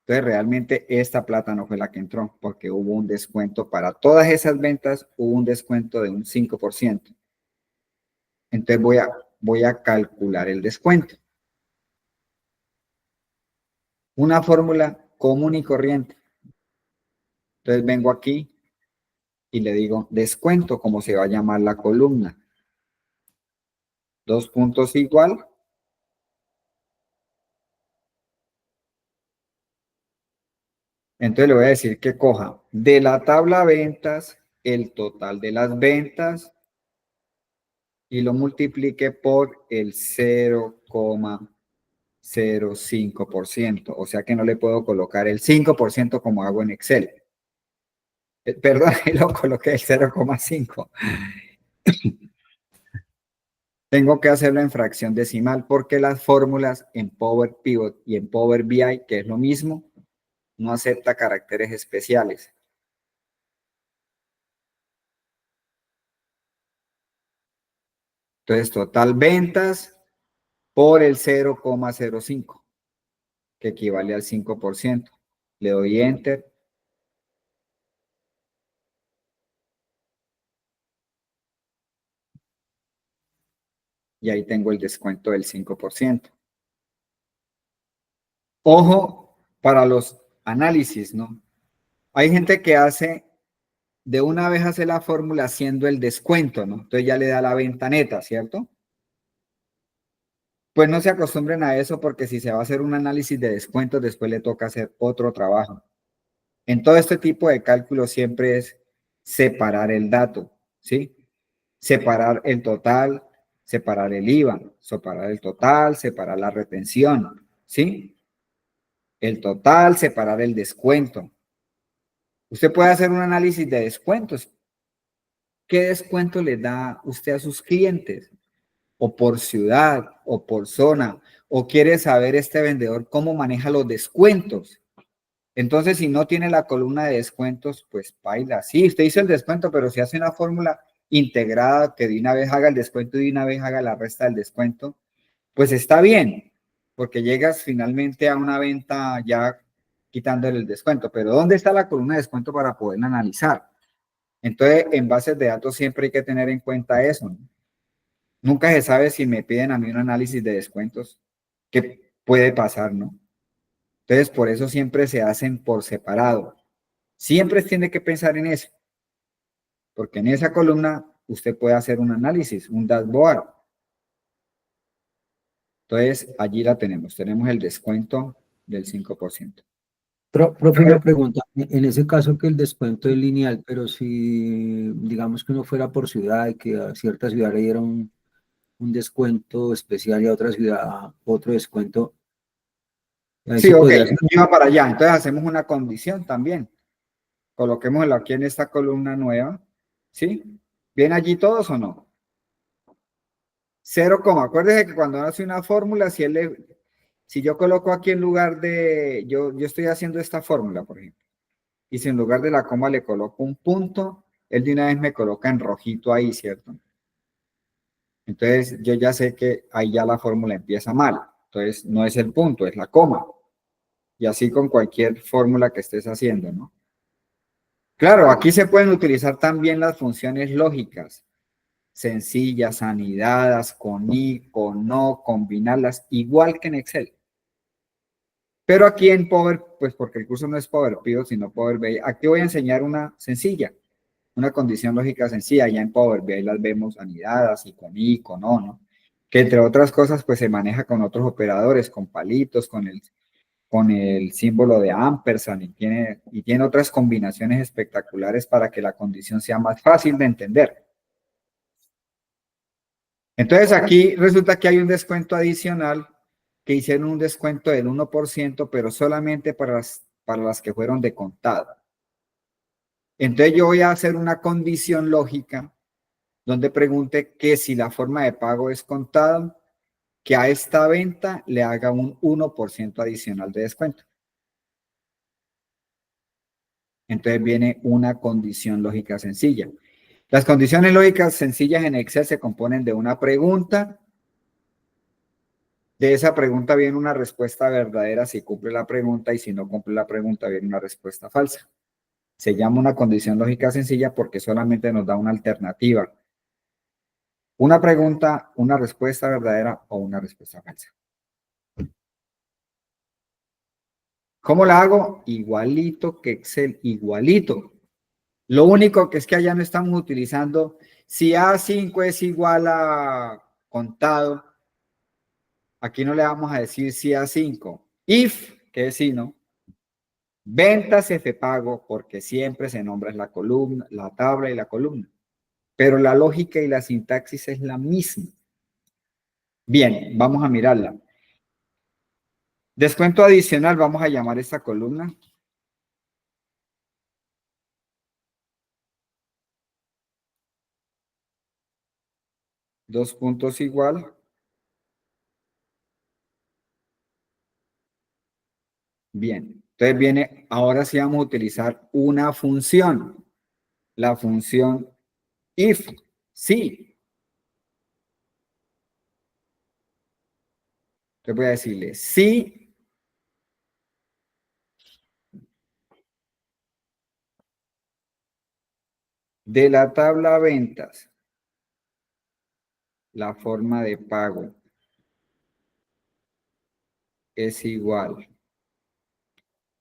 Entonces, realmente esta plata no fue la que entró, porque hubo un descuento para todas esas ventas, hubo un descuento de un 5%. Entonces, voy a calcular el descuento. Una fórmula común y corriente. Entonces, vengo aquí y le digo descuento, como se va a llamar la columna. 2 puntos igual. Entonces le voy a decir que coja de la tabla ventas el total de las ventas y lo multiplique por el 0,05%. O sea que no le puedo colocar el 5% como hago en Excel. Perdón, lo coloqué el 0,5. Tengo que hacerlo en fracción decimal porque las fórmulas en Power Pivot y en Power BI, que es lo mismo, no acepta caracteres especiales. Entonces, total ventas por el 0,05, que equivale al 5%. Le doy Enter. Y ahí tengo el descuento del 5%. Ojo para los análisis, ¿no? Hay gente que de una vez hace la fórmula haciendo el descuento, ¿no? Entonces ya le da la venta neta, ¿cierto? Pues no se acostumbren a eso porque si se va a hacer un análisis de descuentos, después le toca hacer otro trabajo. En todo este tipo de cálculos siempre es separar el dato, ¿sí? Separar el total, separar el IVA, separar el total, separar la retención, ¿sí? El total, separar el descuento. Usted puede hacer un análisis de descuentos. ¿Qué descuento le da usted a sus clientes? O por ciudad, o por zona, o quiere saber este vendedor cómo maneja los descuentos. Entonces, si no tiene la columna de descuentos, pues baila. Sí, usted hizo el descuento, pero si hace una fórmula integrada que de una vez haga el descuento y de una vez haga la resta del descuento, pues está bien, porque llegas finalmente a una venta ya quitándole el descuento. Pero ¿dónde está la columna de descuento para poder analizar? Entonces, en bases de datos siempre hay que tener en cuenta eso, ¿no? Nunca se sabe si me piden a mí un análisis de descuentos, qué puede pasar, ¿no? Entonces, por eso siempre se hacen por separado. Siempre tiene que pensar en eso, porque en esa columna usted puede hacer un análisis, un dashboard. Entonces, allí la tenemos. Tenemos el descuento del 5%. Profe, una pregunta. En ese caso que el descuento es lineal, pero si digamos que uno fuera por ciudad y que a cierta ciudad le diera un descuento especial y a otra ciudad otro descuento, ahí Sí, se ok, podría hacer. iba para allá. Entonces hacemos una condición también. Coloquémoslo aquí en esta columna nueva, ¿sí? ¿Bien allí todos o no? 0, acuérdese que cuando hace una fórmula, si yo coloco aquí en lugar de, yo estoy haciendo esta fórmula, por ejemplo, y si en lugar de la coma le coloco un punto, él de una vez me coloca en rojito ahí, ¿cierto? Entonces yo ya sé que ahí ya la fórmula empieza mal. Entonces no es el punto, es la coma. Y así con cualquier fórmula que estés haciendo, ¿no? Claro, aquí se pueden utilizar también las funciones lógicas, sencillas, anidadas, con y, con no, combinarlas, igual que en Excel. Pero aquí en Power, pues porque el curso no es Power Pivot, sino Power BI, aquí voy a enseñar una sencilla, una condición lógica sencilla. Ya en Power BI las vemos anidadas y con o, ¿no? Que entre otras cosas, pues se maneja con otros operadores, con palitos, con el símbolo de ampersand y tiene otras combinaciones espectaculares para que la condición sea más fácil de entender. Entonces aquí resulta que hay un descuento adicional, que hicieron un descuento del 1%, pero solamente para las que fueron de contado. Entonces yo voy a hacer una condición lógica donde pregunte que si la forma de pago es contado, que a esta venta le haga un 1% adicional de descuento. Entonces viene una condición lógica sencilla. Las condiciones lógicas sencillas en Excel se componen de una pregunta. De esa pregunta viene una respuesta verdadera si cumple la pregunta, y si no cumple la pregunta viene una respuesta falsa. Se llama una condición lógica sencilla porque solamente nos da una alternativa. Una pregunta, una respuesta verdadera o una respuesta falsa. ¿Cómo la hago? Igualito que Excel, igualito. Lo único que es que allá no estamos utilizando, si A5 es igual a contado, aquí no le vamos a decir si A5. If, que es si, ¿no? Ventas F pago, porque siempre se nombra la columna, la tabla y la columna. Pero la lógica y la sintaxis es la misma. Bien, vamos a mirarla. Descuento adicional, vamos a llamar esta columna. Dos puntos igual. Bien, entonces viene, ahora sí vamos a utilizar una función. La función if, sí. Entonces voy a decirle sí de la tabla ventas, la forma de pago es igual.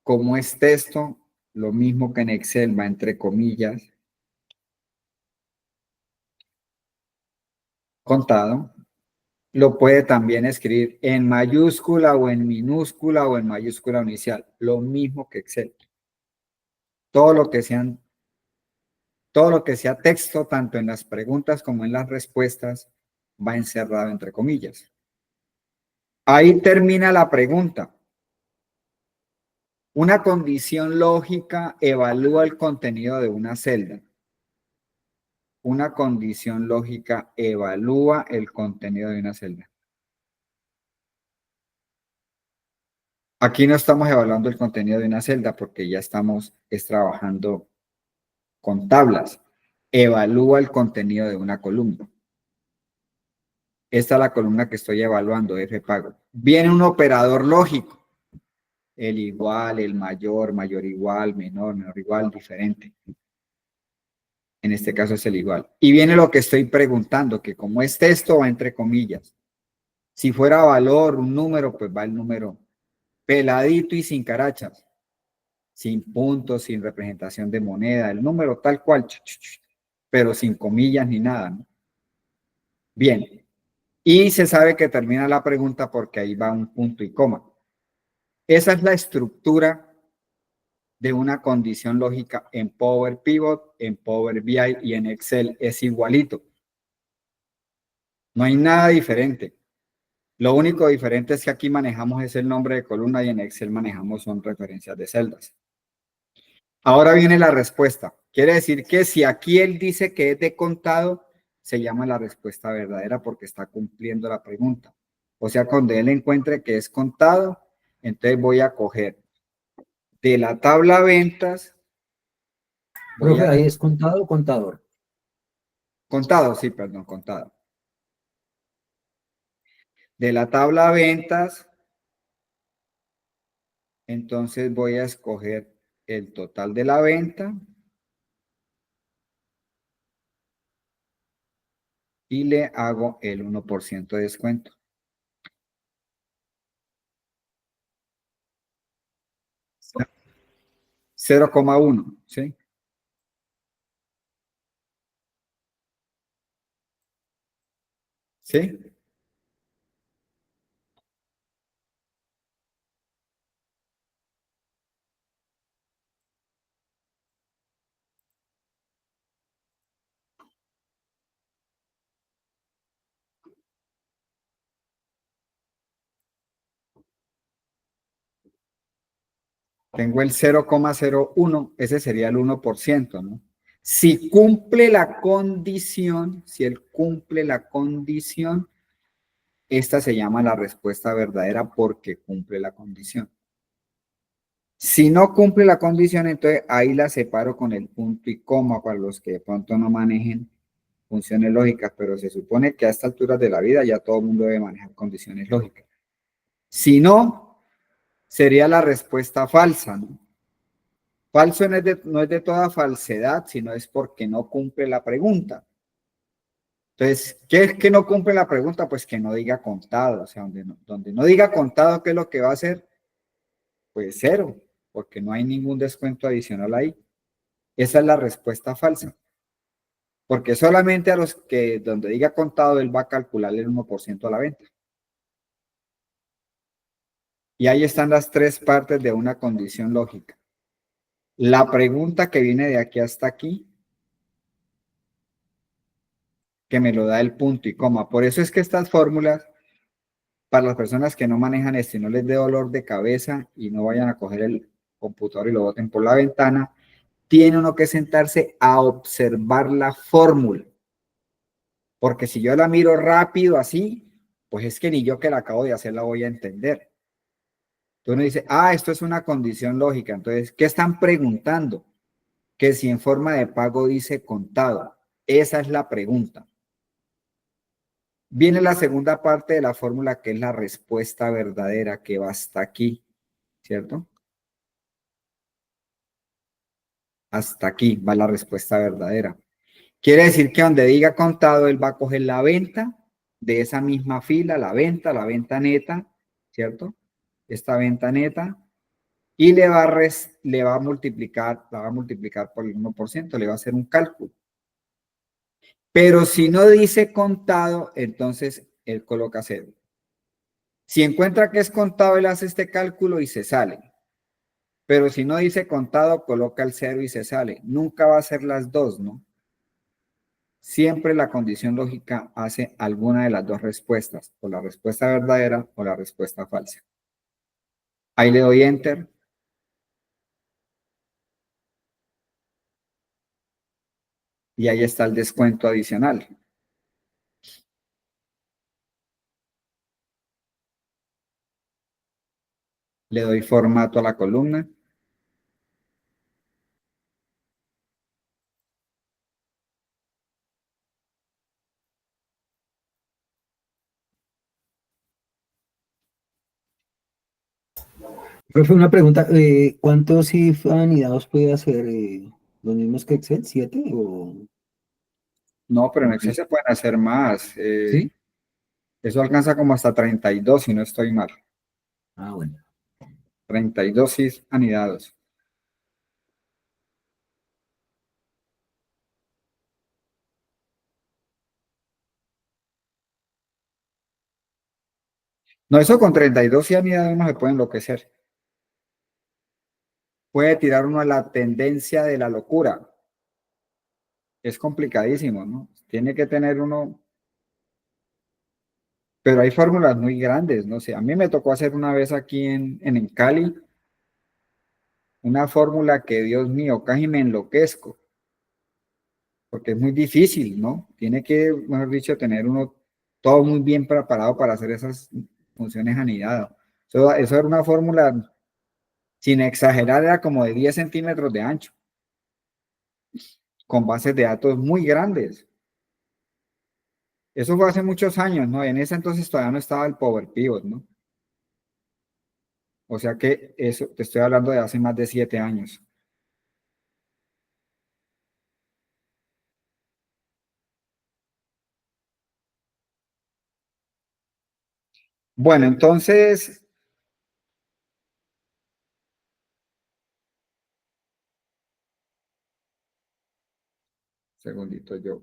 Como es texto, lo mismo que en Excel, va entre comillas, contado. Lo puede también escribir en mayúscula o en minúscula o en mayúscula inicial. Lo mismo que Excel. Todo lo que sea texto, tanto en las preguntas como en las respuestas, va encerrado entre comillas. Ahí termina la pregunta. Una condición lógica evalúa el contenido de una celda. Una condición lógica evalúa el contenido de una celda. Aquí no estamos evaluando el contenido de una celda porque ya estamos trabajando con tablas. Evalúa el contenido de una columna. Esta es la columna que estoy evaluando, F pago. Viene un operador lógico. El igual, el mayor, mayor igual, menor, menor igual, diferente. En este caso es el igual. Y viene lo que estoy preguntando, que como es texto va entre comillas. Si fuera valor, un número, pues va el número peladito y sin carachas. Sin puntos, sin representación de moneda, el número tal cual, pero sin comillas ni nada, ¿no? Bien. Y se sabe que termina la pregunta porque ahí va un punto y coma. Esa es la estructura de una condición lógica en Power Pivot, en Power BI y en Excel. Es igualito. No hay nada diferente. Lo único diferente es que aquí manejamos es el nombre de columna y en Excel manejamos son referencias de celdas. Ahora viene la respuesta. Quiere decir que si aquí él dice que es de contado, se llama la respuesta verdadera porque está cumpliendo la pregunta. O sea, cuando él encuentre que es contado, entonces voy a coger de la tabla ventas. Profe, ¿ahí es contado o contador? Contado, sí, perdón, contado. De la tabla ventas, entonces voy a escoger el total de la venta y le hago el 1% de descuento. Sí. 0,1, ¿sí? ¿Sí? Tengo el 0,01, ese sería el 1%, ¿no? Si cumple la condición, si él cumple la condición, esta se llama la respuesta verdadera porque cumple la condición. Si no cumple la condición, entonces ahí la separo con el punto y coma para los que de pronto no manejen funciones lógicas, pero se supone que a esta altura de la vida ya todo el mundo debe manejar condiciones lógicas. Si no, sería la respuesta falsa, ¿no? Falso no es de toda falsedad, sino es porque no cumple la pregunta. Entonces, ¿qué es que no cumple la pregunta? Pues que no diga contado. O sea, donde no diga contado, ¿qué es lo que va a hacer? Pues cero, porque no hay ningún descuento adicional ahí. Esa es la respuesta falsa. Porque solamente a los que donde diga contado, él va a calcular el 1% a la venta. Y ahí están las tres partes de una condición lógica. La pregunta que viene de aquí hasta aquí, que me lo da el punto y coma. Por eso es que estas fórmulas, para las personas que no manejan esto y no les dé dolor de cabeza y no vayan a coger el computador y lo boten por la ventana, tiene uno que sentarse a observar la fórmula. Porque si yo la miro rápido así, pues es que ni yo que la acabo de hacer la voy a entender. Entonces uno dice, esto es una condición lógica. Entonces, ¿qué están preguntando? Que si en forma de pago dice contado. Esa es la pregunta. Viene la segunda parte de la fórmula, que es la respuesta verdadera, que va hasta aquí, ¿cierto? Hasta aquí va la respuesta verdadera. Quiere decir que donde diga contado, él va a coger la venta de esa misma fila, la venta neta, ¿cierto? Esta venta neta, y le va a multiplicar por el 1%, le va a hacer un cálculo. Pero si no dice contado, entonces él coloca cero. Si encuentra que es contado, él hace este cálculo y se sale. Pero si no dice contado, coloca el cero y se sale. Nunca va a ser las dos, ¿no? Siempre la condición lógica hace alguna de las dos respuestas, o la respuesta verdadera o la respuesta falsa. Ahí le doy enter. Y ahí está el descuento adicional. Le doy formato a la columna. Profe, una pregunta, ¿cuántos if anidados puede hacer? ¿Los mismos que Excel? ¿7 o No, pero en Excel menos? se pueden hacer más. ¿Sí? Eso alcanza como hasta 32, si no estoy mal. Ah, bueno. 32 is anidados. No, eso con 32 y anidados no se puede enloquecer. Puede tirar uno a la tendencia de la locura. Es complicadísimo, ¿no? Tiene que tener uno. Pero hay fórmulas muy grandes, no sé. A mí me tocó hacer una vez aquí en Cali una fórmula que, Dios mío, casi me enloquezco, porque es muy difícil, ¿no? Tiene que, mejor dicho, tener uno todo muy bien preparado para hacer esas funciones anidadas. Eso era una fórmula, sin exagerar, era como de 10 centímetros de ancho, con bases de datos muy grandes. Eso fue hace muchos años, ¿no? En ese entonces todavía no estaba el Power Pivot, ¿no? O sea que eso, te estoy hablando de hace más de 7 años. Bueno, entonces, segundito yo.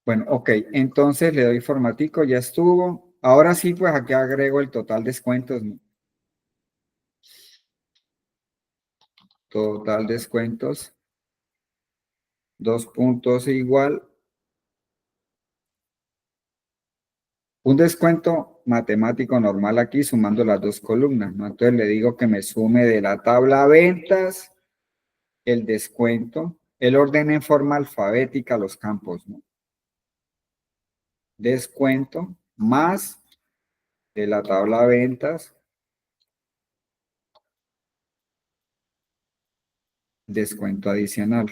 Bueno, ok, entonces le doy formatico, ya estuvo. Ahora sí, pues aquí agrego el total descuentos, ¿no? Total descuentos, 2 puntos igual. Un descuento matemático normal aquí sumando las dos columnas, ¿no? Entonces le digo que me sume de la tabla ventas el descuento, el orden en forma alfabética los campos, ¿no? Descuento más de la tabla ventas, descuento adicional.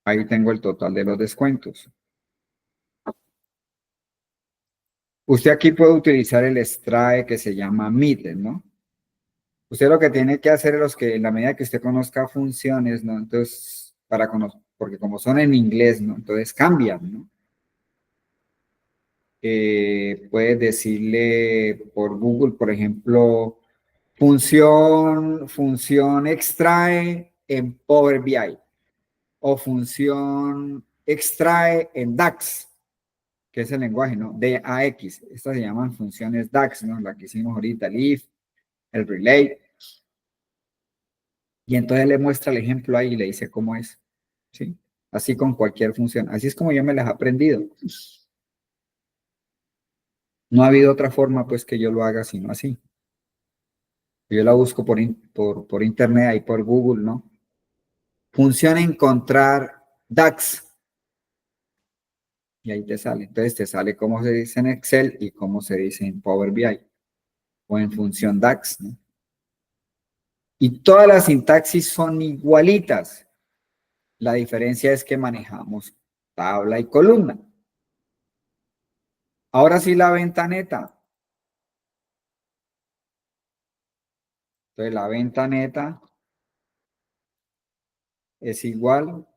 Ahí tengo el total de los descuentos. Usted aquí puede utilizar el extrae que se llama MITE, ¿no? Usted lo que tiene que hacer es los que, en la medida que usted conozca funciones, ¿no? Entonces, para conocer, porque como son en inglés, ¿no? Entonces cambian, ¿no? Puede decirle por Google, por ejemplo, función extrae en Power BI o función extrae en DAX, que es el lenguaje, ¿no? DAX. Estas se llaman funciones DAX, ¿no? La que hicimos ahorita, el if, el relay. Y entonces le muestra el ejemplo ahí y le dice cómo es, ¿sí? Así con cualquier función. Así es como yo me las he aprendido. No ha habido otra forma, pues, que yo lo haga sino así. Yo la busco por internet, ahí por Google, ¿no? Función encontrar DAX. Y ahí te sale. Entonces te sale cómo se dice en Excel y cómo se dice en Power BI o en función DAX, ¿no? Y todas las sintaxis son igualitas. La diferencia es que manejamos tabla y columna. Ahora sí la venta neta. Entonces la venta neta es igual,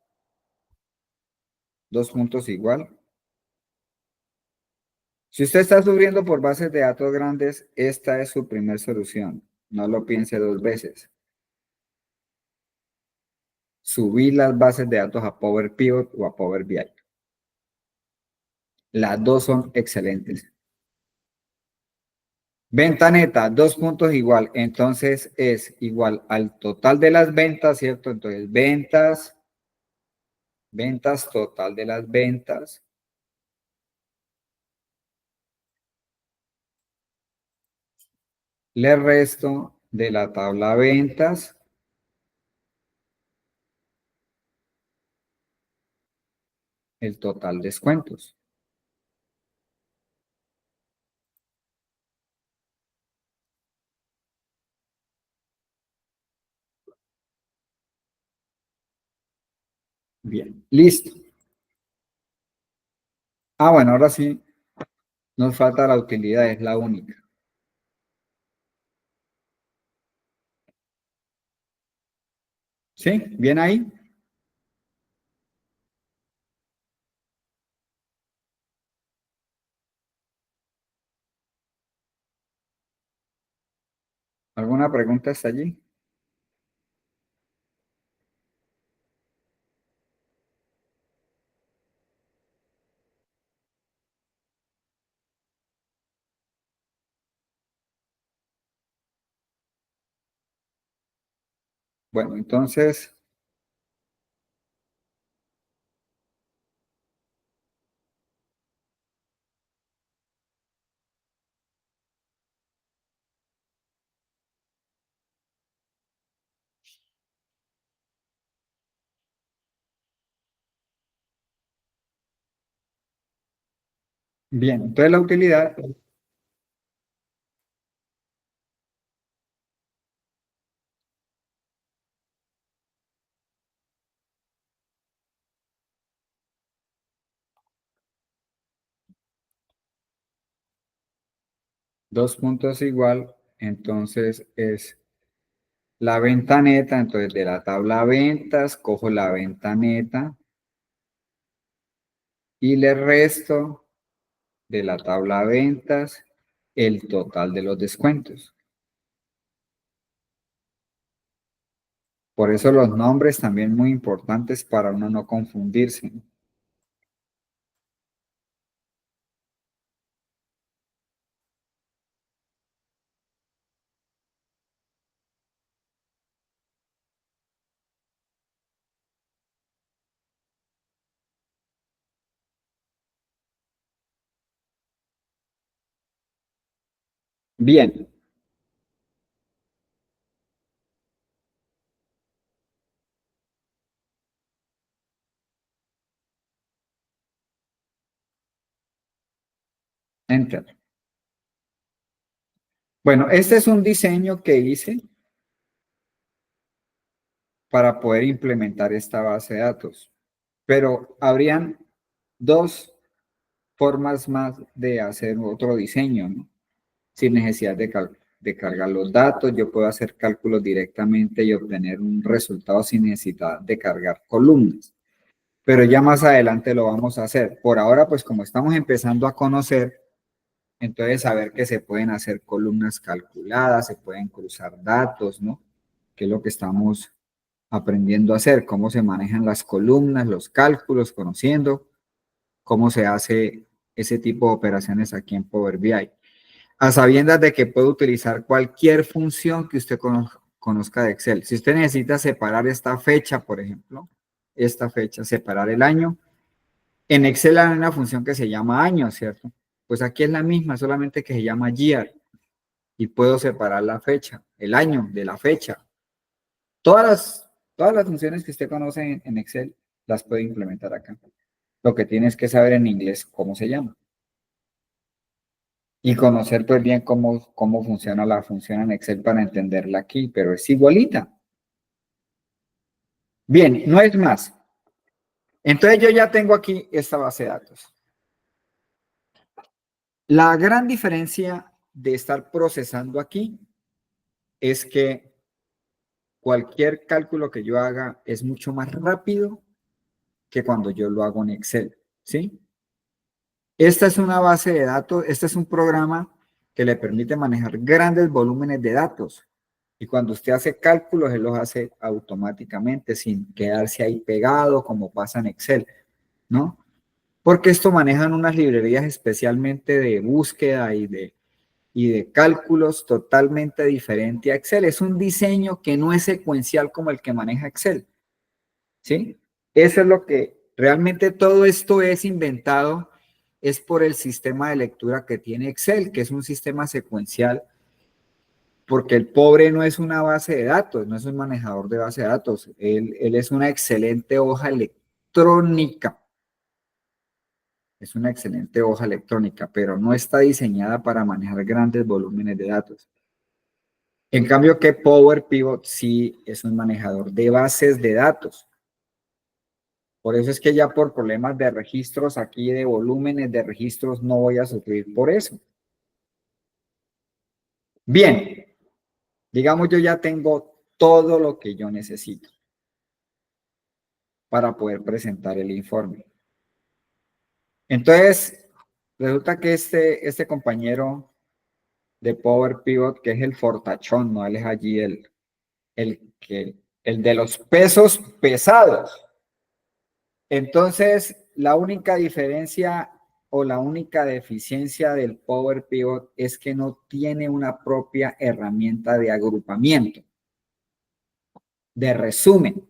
2 puntos igual. Si usted está sufriendo por bases de datos grandes, esta es su primer solución. No lo piense 2 veces. Subir las bases de datos a Power Pivot o a Power BI. Las dos son excelentes. Venta neta, 2 puntos igual. Entonces es igual al total de las ventas, ¿cierto? Entonces ventas total de las ventas. Le resto de la tabla ventas el total descuentos. Bien, listo. Ah, bueno, ahora sí nos falta la utilidad, es la única. ¿Sí? ¿Bien ahí? ¿Alguna pregunta hasta allí? Bueno, entonces, Bien, entonces la utilidad dos puntos igual, entonces es la venta neta, entonces de la tabla ventas cojo la venta neta y le resto de la tabla ventas el total de los descuentos. Por eso los nombres también muy importantes para uno no confundirse. Bien. Enter. Bueno, este es un diseño que hice para poder implementar esta base de datos, pero habrían dos formas más de hacer otro diseño, ¿no? Sin necesidad de cargar los datos, yo puedo hacer cálculos directamente y obtener un resultado sin necesidad de cargar columnas. Pero ya más adelante lo vamos a hacer. Por ahora, pues como estamos empezando a conocer, entonces saber que se pueden hacer columnas calculadas, se pueden cruzar datos, ¿no? Que es lo que estamos aprendiendo a hacer, cómo se manejan las columnas, los cálculos, conociendo cómo se hace ese tipo de operaciones aquí en Power BI. A sabiendas de que puede utilizar cualquier función que usted conozca de Excel. Si usted necesita separar esta fecha, por ejemplo, esta fecha, separar el año, en Excel hay una función que se llama año, ¿cierto? Pues aquí es la misma, solamente que se llama year y puedo separar la fecha, el año de la fecha. Todas las funciones que usted conoce en Excel las puede implementar acá. Lo que tienes que saber en inglés cómo se llama. Y conocer pues bien cómo funciona la función en Excel para entenderla aquí, pero es igualita. Bien, no es más. Entonces yo ya tengo aquí esta base de datos. La gran diferencia de estar procesando aquí es que cualquier cálculo que yo haga es mucho más rápido que cuando yo lo hago en Excel, ¿sí? Esta es una base de datos, este es un programa que le permite manejar grandes volúmenes de datos. Y cuando usted hace cálculos, él los hace automáticamente, sin quedarse ahí pegado, como pasa en Excel, ¿no? Porque esto manejan unas librerías especialmente de búsqueda y de cálculos totalmente diferente a Excel. Es un diseño que no es secuencial como el que maneja Excel, ¿sí? Eso es lo que realmente todo esto es inventado, es por el sistema de lectura que tiene Excel, que es un sistema secuencial, porque el pobre no es una base de datos, no es un manejador de base de datos, él es una excelente hoja electrónica. Es una excelente hoja electrónica, pero no está diseñada para manejar grandes volúmenes de datos. En cambio que Power Pivot sí es un manejador de bases de datos. Por eso es que ya por problemas de registros aquí, de volúmenes de registros, no voy a sufrir por eso. Bien, digamos yo ya tengo todo lo que yo necesito para poder presentar el informe. Entonces, resulta que este compañero de Power Pivot, que es el fortachón, ¿no? Él es allí el de los pesos pesados. Entonces, la única diferencia o la única deficiencia del Power Pivot es que no tiene una propia herramienta de agrupamiento, de resumen,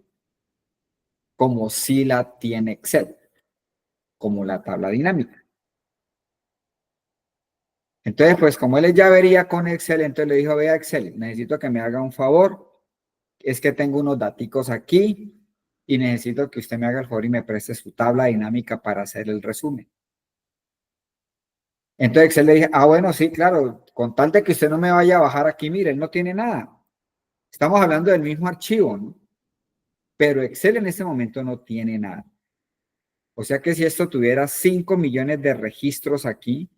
como sí la tiene Excel, como la tabla dinámica. Entonces, pues como él ya vería con Excel, entonces le dijo, vea Excel, necesito que me haga un favor, es que tengo unos daticos aquí y necesito que usted me haga el favor y me preste su tabla dinámica para hacer el resumen. Entonces Excel le dije, ah, bueno, sí, claro, con tal de que usted no me vaya a bajar aquí, mire, él no tiene nada. Estamos hablando del mismo archivo, ¿no? Pero Excel en este momento no tiene nada. O sea que si esto tuviera 5 millones de registros aquí,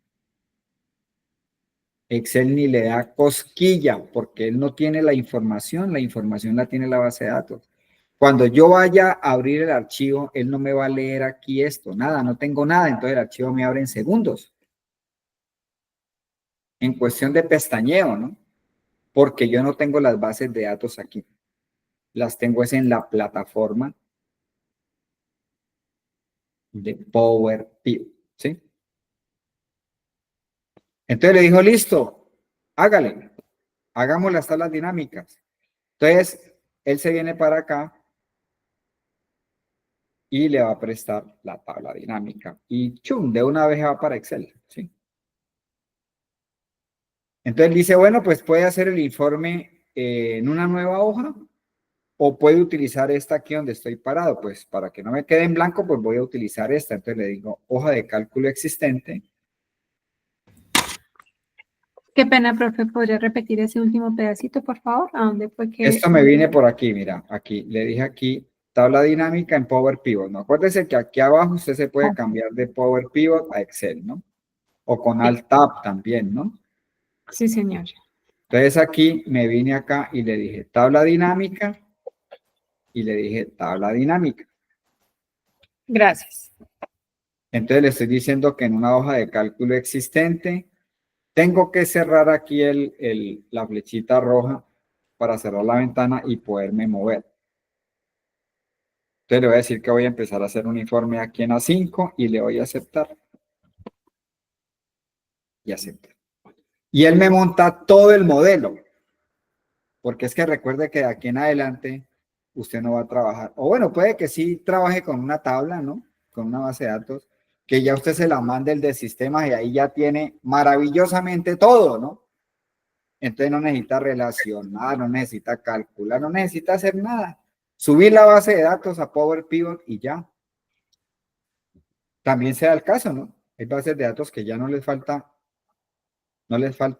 Excel ni le da cosquilla porque él no tiene la información la tiene la base de datos. Cuando yo vaya a abrir el archivo, él no me va a leer aquí esto, nada, no tengo nada, entonces el archivo me abre en segundos. En cuestión de pestañeo, ¿no? Porque yo no tengo las bases de datos aquí. Las tengo es en la plataforma de Power Pivot, ¿sí? Entonces le dijo, listo, hágale, hagamos las tablas dinámicas. Entonces, él se viene para acá y le va a prestar la tabla dinámica. Y chum, de una vez va para Excel, ¿sí? Entonces dice, bueno, pues puede hacer el informe en una nueva hoja o puede utilizar esta aquí donde estoy parado. Pues para que no me quede en blanco, pues voy a utilizar esta. Entonces le digo, hoja de cálculo existente. Qué pena, profe, ¿podría repetir ese último pedacito, por favor? ¿A dónde fue que...? Esto me viene por aquí, mira, aquí, le dije aquí, tabla dinámica en Power Pivot, ¿no? Acuérdese que aquí abajo usted se puede cambiar de Power Pivot a Excel, ¿no? O con Alt Tab también, ¿no? Sí, señor. Entonces aquí me vine acá y le dije tabla dinámica y le dije tabla dinámica. Gracias. Entonces le estoy diciendo que en una hoja de cálculo existente tengo que cerrar aquí la flechita roja para cerrar la ventana y poderme mover. Entonces le voy a decir que voy a empezar a hacer un informe aquí en A5 y le voy a aceptar. Y aceptar. Y él me monta todo el modelo. Porque es que recuerde que de aquí en adelante usted no va a trabajar. O bueno, puede que sí trabaje con una tabla, ¿no? Con una base de datos, que ya usted se la mande el de sistemas y ahí ya tiene maravillosamente todo, ¿no? Entonces no necesita relacionar, no necesita calcular, no necesita hacer nada. Subir la base de datos a Power Pivot y ya. También se da el caso, ¿no? Hay bases de datos que ya no les falta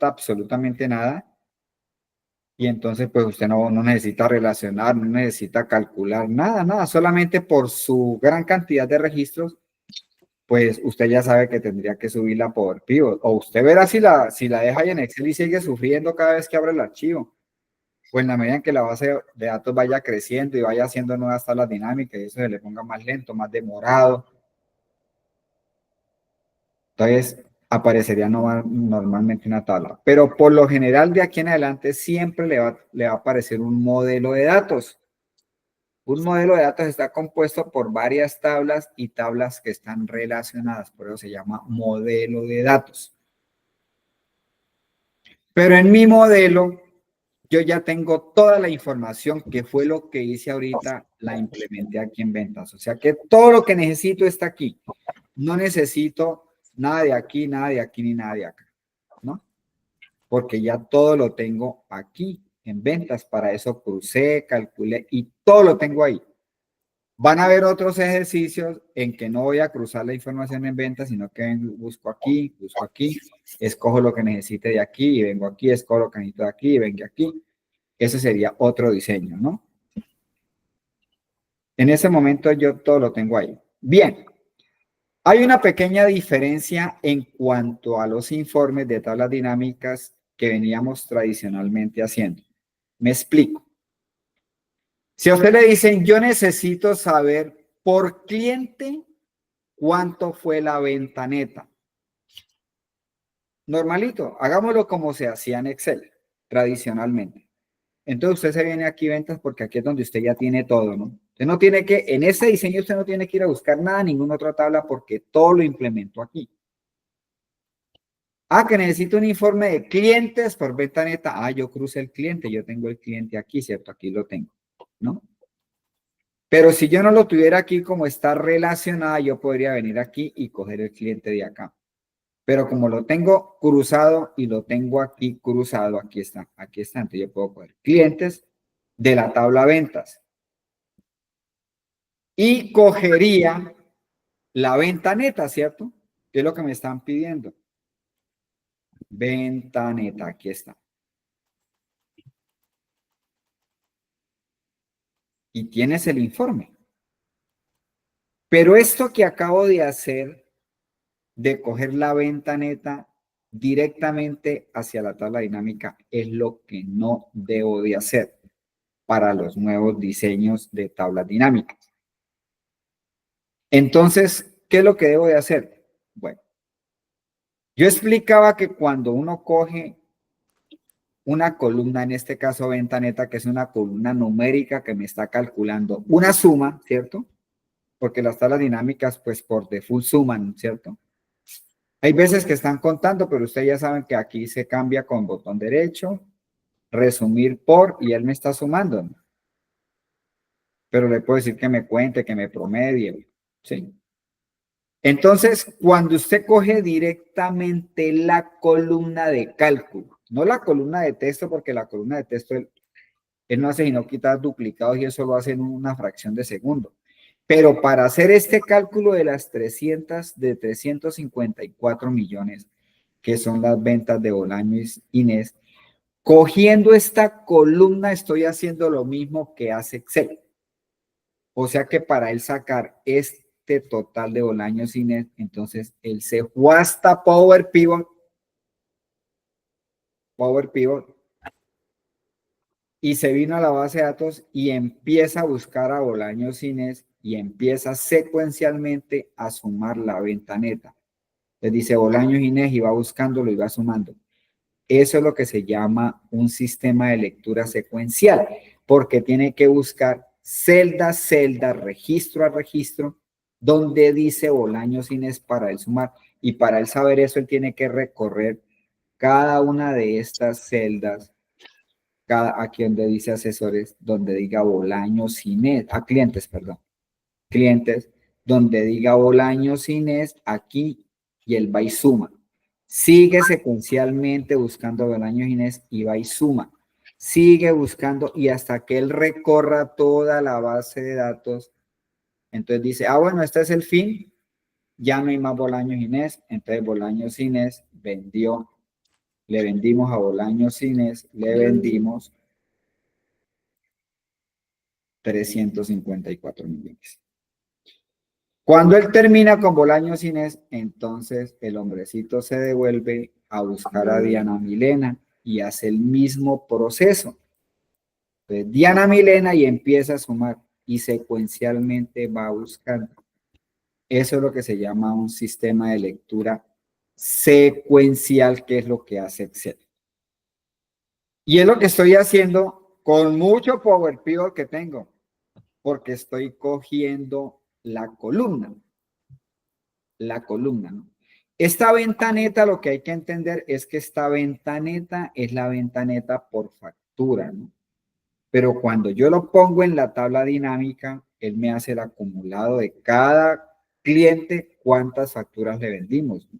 absolutamente nada. Y entonces, pues usted no necesita relacionar, no necesita calcular, nada, solamente por su gran cantidad de registros, pues usted ya sabe que tendría que subirla a Power Pivot. O usted verá si la deja ahí en Excel y sigue sufriendo cada vez que abre el archivo. Pues en la medida en que la base de datos vaya creciendo y vaya haciendo nuevas tablas dinámicas y eso se le ponga más lento, más demorado. Entonces, aparecería normalmente una tabla. Pero por lo general, de aquí en adelante, siempre le va a aparecer un modelo de datos. Un modelo de datos está compuesto por varias tablas y tablas que están relacionadas. Por eso se llama modelo de datos. Pero en mi modelo, yo ya tengo toda la información que fue lo que hice ahorita, la implementé aquí en ventas. O sea que todo lo que necesito está aquí. No necesito nada de aquí, nada de aquí, ni nada de acá, ¿no? Porque ya todo lo tengo aquí en ventas. Para eso crucé, calculé y todo lo tengo ahí. Van a haber otros ejercicios en que no voy a cruzar la información en ventas, sino que busco aquí, escojo lo que necesite de aquí y vengo aquí, escojo lo que necesito de aquí y vengo aquí. Ese sería otro diseño, ¿no? En ese momento yo todo lo tengo ahí. Bien. Hay una pequeña diferencia en cuanto a los informes de tablas dinámicas que veníamos tradicionalmente haciendo. Me explico. Si a usted le dicen, yo necesito saber por cliente cuánto fue la venta neta. Normalito, hagámoslo como se hacía en Excel, tradicionalmente. Entonces usted se viene aquí ventas porque aquí es donde usted ya tiene todo, ¿no? Usted no tiene que, en ese diseño usted no tiene que ir a buscar nada, ninguna otra tabla porque todo lo implementó aquí. Ah, que necesito un informe de clientes por venta neta. Ah, yo crucé el cliente, yo tengo el cliente aquí, ¿cierto? Aquí lo tengo, ¿no? Pero si yo no lo tuviera aquí como está relacionada, yo podría venir aquí y coger el cliente de acá. Pero como lo tengo cruzado y lo tengo aquí cruzado, aquí está. Entonces yo puedo coger clientes de la tabla ventas. Y cogería la venta neta, ¿cierto? Que es lo que me están pidiendo. Venta neta, aquí está. Y tienes el informe. Pero esto que acabo de hacer, de coger la venta neta directamente hacia la tabla dinámica, es lo que no debo de hacer para los nuevos diseños de tablas dinámicas. Entonces, ¿qué es lo que debo de hacer? Bueno, yo explicaba que cuando uno coge una columna, en este caso venta neta, que es una columna numérica que me está calculando una suma, ¿cierto? Porque las tablas dinámicas, pues por default suman, ¿cierto? Hay veces que están contando, pero ustedes ya saben que aquí se cambia con botón derecho, resumir por, y él me está sumando, ¿no? Pero le puedo decir que me cuente, que me promedie, ¿sí? Entonces, cuando usted coge directamente la columna de cálculo, no la columna de texto, porque la columna de texto él no hace sino quitar duplicados y eso lo hace en una fracción de segundo. Pero para hacer este cálculo de las 354 millones, que son las ventas de Bolaños y Nes, cogiendo esta columna estoy haciendo lo mismo que hace Excel. O sea que para él sacar este total de Bolaños y Nes, entonces él se fue hasta Power Pivot, y se vino a la base de datos y empieza a buscar a Bolaños y Nes y empieza secuencialmente a sumar la venta neta. Le dice Bolaños y Nes y va buscándolo y va sumando. Eso es lo que se llama un sistema de lectura secuencial, porque tiene que buscar celda a celda, registro a registro, donde dice Bolaños y Nes para él sumar. Y para él saber eso, él tiene que recorrer cada una de estas celdas, aquí donde dice asesores, donde diga Bolaños y Nes, clientes, perdón, clientes, donde diga Bolaños y Nes, aquí, y él va y suma. Sigue secuencialmente buscando Bolaños y Nes y va y suma. Sigue buscando y hasta que él recorra toda la base de datos, entonces dice, bueno, este es el fin, ya no hay más Bolaños y Nes, entonces Bolaños y Nes vendió, le vendimos a Bolaños y Nes, le vendimos 354 millones. Cuando él termina con Bolaños y Nes, entonces el hombrecito se devuelve a buscar a Diana Milena y hace el mismo proceso. Entonces, Diana Milena y empieza a sumar y secuencialmente va buscando. Eso es lo que se llama un sistema de lectura secuencial, que es lo que hace Excel. Y es lo que estoy haciendo con mucho Power Pivot que tengo, porque estoy cogiendo la columna, ¿no? Esta venta neta, lo que hay que entender es que esta venta neta es la venta neta por factura, ¿no? Pero cuando yo lo pongo en la tabla dinámica, él me hace el acumulado de cada cliente, cuántas facturas le vendimos, ¿no?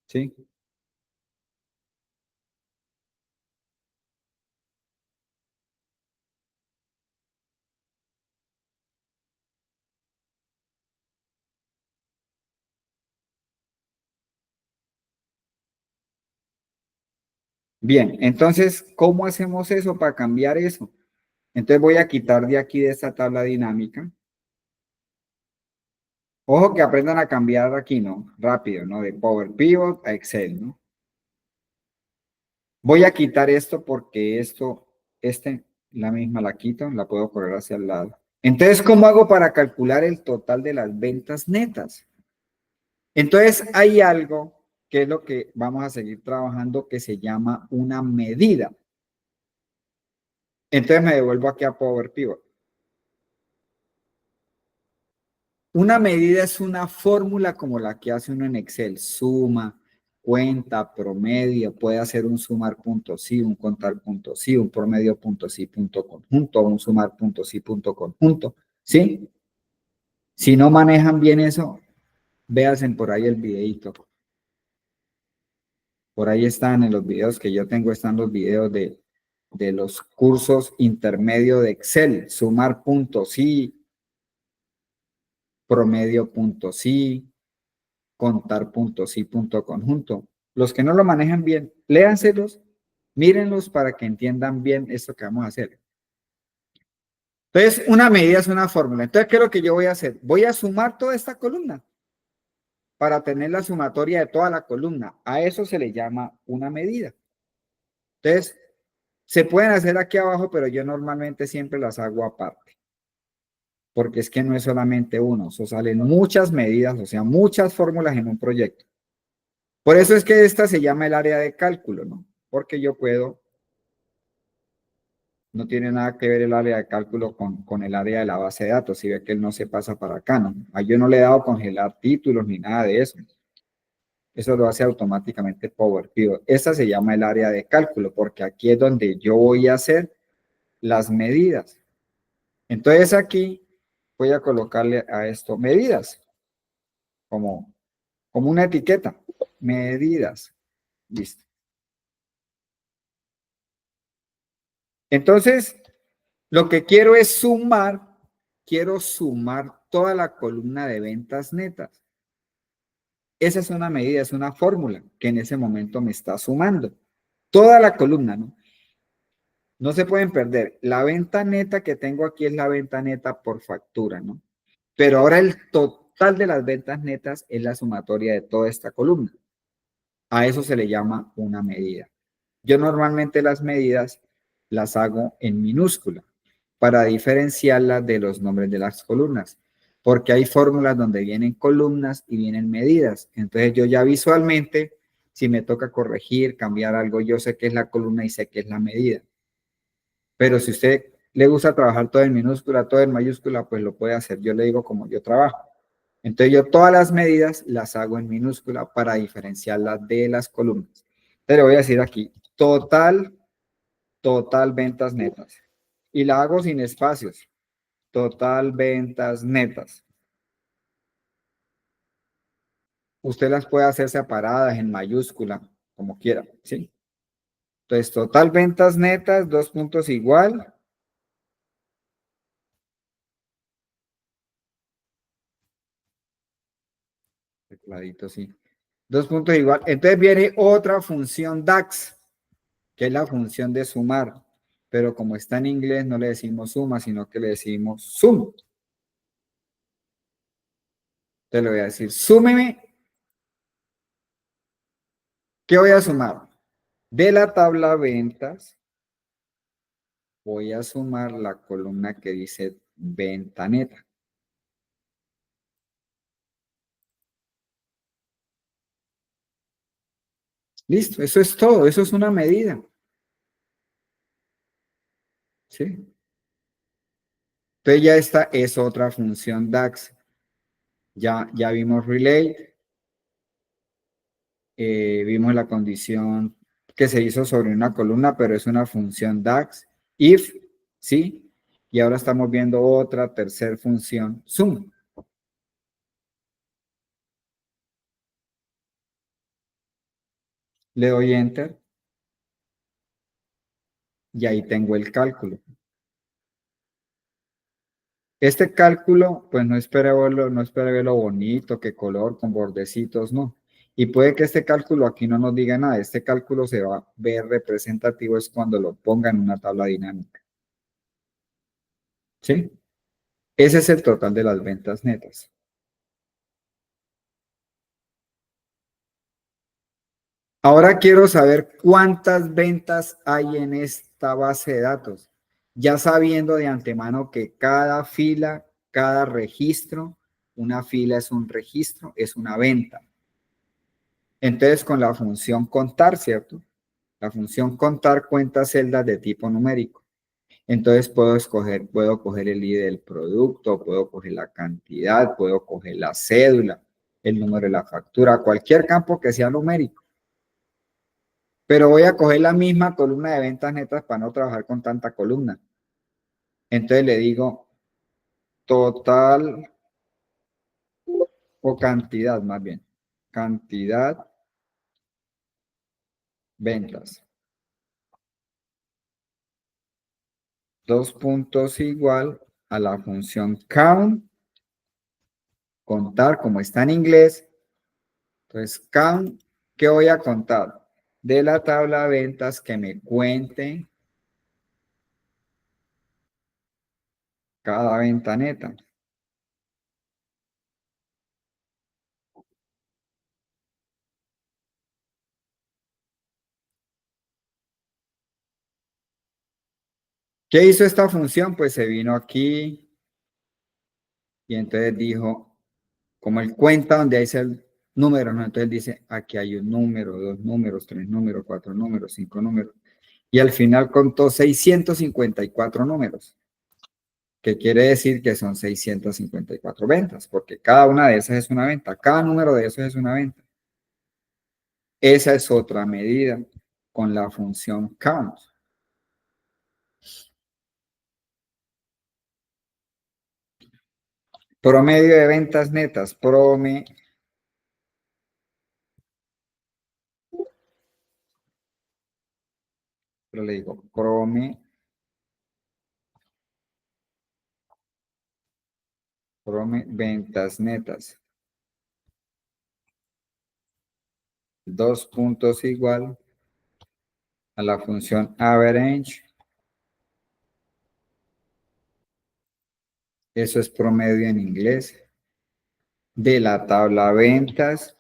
¿Sí? Bien, entonces, ¿cómo hacemos eso para cambiar eso? Entonces voy a quitar de aquí de esta tabla dinámica. Ojo que aprendan a cambiar aquí, ¿no? Rápido, ¿no? De Power Pivot a Excel, ¿no? Voy a quitar esto porque la misma la quito, la puedo correr hacia el lado. Entonces, ¿cómo hago para calcular el total de las ventas netas? Entonces, hay algo que es lo que vamos a seguir trabajando que se llama una medida. Entonces me devuelvo aquí a Power Pivot. Una medida es una fórmula como la que hace uno en Excel, suma, cuenta, promedio, puede hacer un sumar punto sí, un contar punto sí, un promedio punto sí, punto conjunto, un sumar punto sí, punto conjunto, ¿sí? Si no manejan bien eso, véanse por ahí el videito. Por ahí están en los videos que yo tengo, están los videos de los cursos intermedios de Excel, sumar punto sí, promedio punto sí, contar punto sí, punto conjunto. Los que no lo manejan bien, léanselos, mírenlos para que entiendan bien esto que vamos a hacer. Entonces, una medida es una fórmula. Entonces, ¿qué es lo que yo voy a hacer? Voy a sumar toda esta columna para tener la sumatoria de toda la columna. A eso se le llama una medida. Entonces, se pueden hacer aquí abajo, pero yo normalmente siempre las hago aparte. Porque es que no es solamente uno, eso salen muchas medidas, o sea, muchas fórmulas en un proyecto. Por eso es que esta se llama el área de cálculo, ¿no? Porque yo puedo, no tiene nada que ver el área de cálculo con el área de la base de datos, si ve que él no se pasa para acá, ¿no? A yo no le he dado congelar títulos ni nada de eso. Eso lo hace automáticamente Power Pivot. Esta se llama el área de cálculo, porque aquí es donde yo voy a hacer las medidas. Entonces aquí voy a colocarle a esto medidas, como una etiqueta. Medidas. Listo. Entonces, lo que quiero es quiero sumar toda la columna de ventas netas. Esa es una medida, es una fórmula que en ese momento me está sumando. Toda la columna, ¿no? No se pueden perder. La venta neta que tengo aquí es la venta neta por factura, ¿no? Pero ahora el total de las ventas netas es la sumatoria de toda esta columna. A eso se le llama una medida. Yo normalmente las medidas las hago en minúscula para diferenciarlas de los nombres de las columnas, porque hay fórmulas donde vienen columnas y vienen medidas. Entonces yo ya visualmente, si me toca corregir, cambiar algo, yo sé qué es la columna y sé qué es la medida. Pero si usted le gusta trabajar todo en minúscula, todo en mayúscula, pues lo puede hacer. Yo le digo como yo trabajo. Entonces yo todas las medidas las hago en minúscula para diferenciarlas de las columnas. Entonces le voy a decir aquí, total ventas netas. Y la hago sin espacios. Total ventas netas. Usted las puede hacer separadas en mayúscula, como quiera, ¿sí? Entonces, total ventas netas, 2 puntos igual. Tecladito, sí. 2 puntos igual. Entonces viene otra función DAX, que es la función de sumar. Pero como está en inglés, no le decimos suma, sino que le decimos sum. Te lo voy a decir, súmeme. ¿Qué voy a sumar? De la tabla ventas, voy a sumar la columna que dice venta neta. Listo, eso es todo, eso es una medida. ¿Sí? Entonces ya esta es otra función DAX. Ya vimos relate, vimos la condición que se hizo sobre una columna, pero es una función DAX. If, ¿sí? Y ahora estamos viendo otra tercera función, sum. Le doy enter. Y ahí tengo el cálculo. Este cálculo, pues no espere verlo bonito, qué color, con bordecitos, no. Y puede que este cálculo aquí no nos diga nada. Este cálculo se va a ver representativo es cuando lo ponga en una tabla dinámica. ¿Sí? Ese es el total de las ventas netas. Ahora quiero saber cuántas ventas hay en esta base de datos. Ya sabiendo de antemano que cada fila, cada registro, una fila es un registro, es una venta. Entonces, con la función contar, ¿cierto? La función contar cuenta celdas de tipo numérico. Entonces, puedo coger el ID del producto, puedo coger la cantidad, puedo coger la cédula, el número de la factura, cualquier campo que sea numérico. Pero voy a coger la misma columna de ventas netas para no trabajar con tanta columna. Entonces le digo total o cantidad más bien. Cantidad ventas. 2 puntos igual a la función count. Contar como está en inglés. Entonces count, ¿Qué voy a contar? De la tabla de ventas que me cuente cada venta neta. ¿Qué hizo esta función? Pues se vino aquí y entonces dijo, como él cuenta donde hay el número, ¿no? Entonces dice, aquí hay un número, dos números, tres números, cuatro números, cinco números. Y al final contó 654 números, que quiere decir que son 654 ventas, porque cada una de esas es una venta, cada número de esos es una venta. Esa es otra medida con la función count. Promedio de ventas netas, pero le digo, ventas netas. 2 puntos igual a la función average. Eso es promedio en inglés. De la tabla ventas.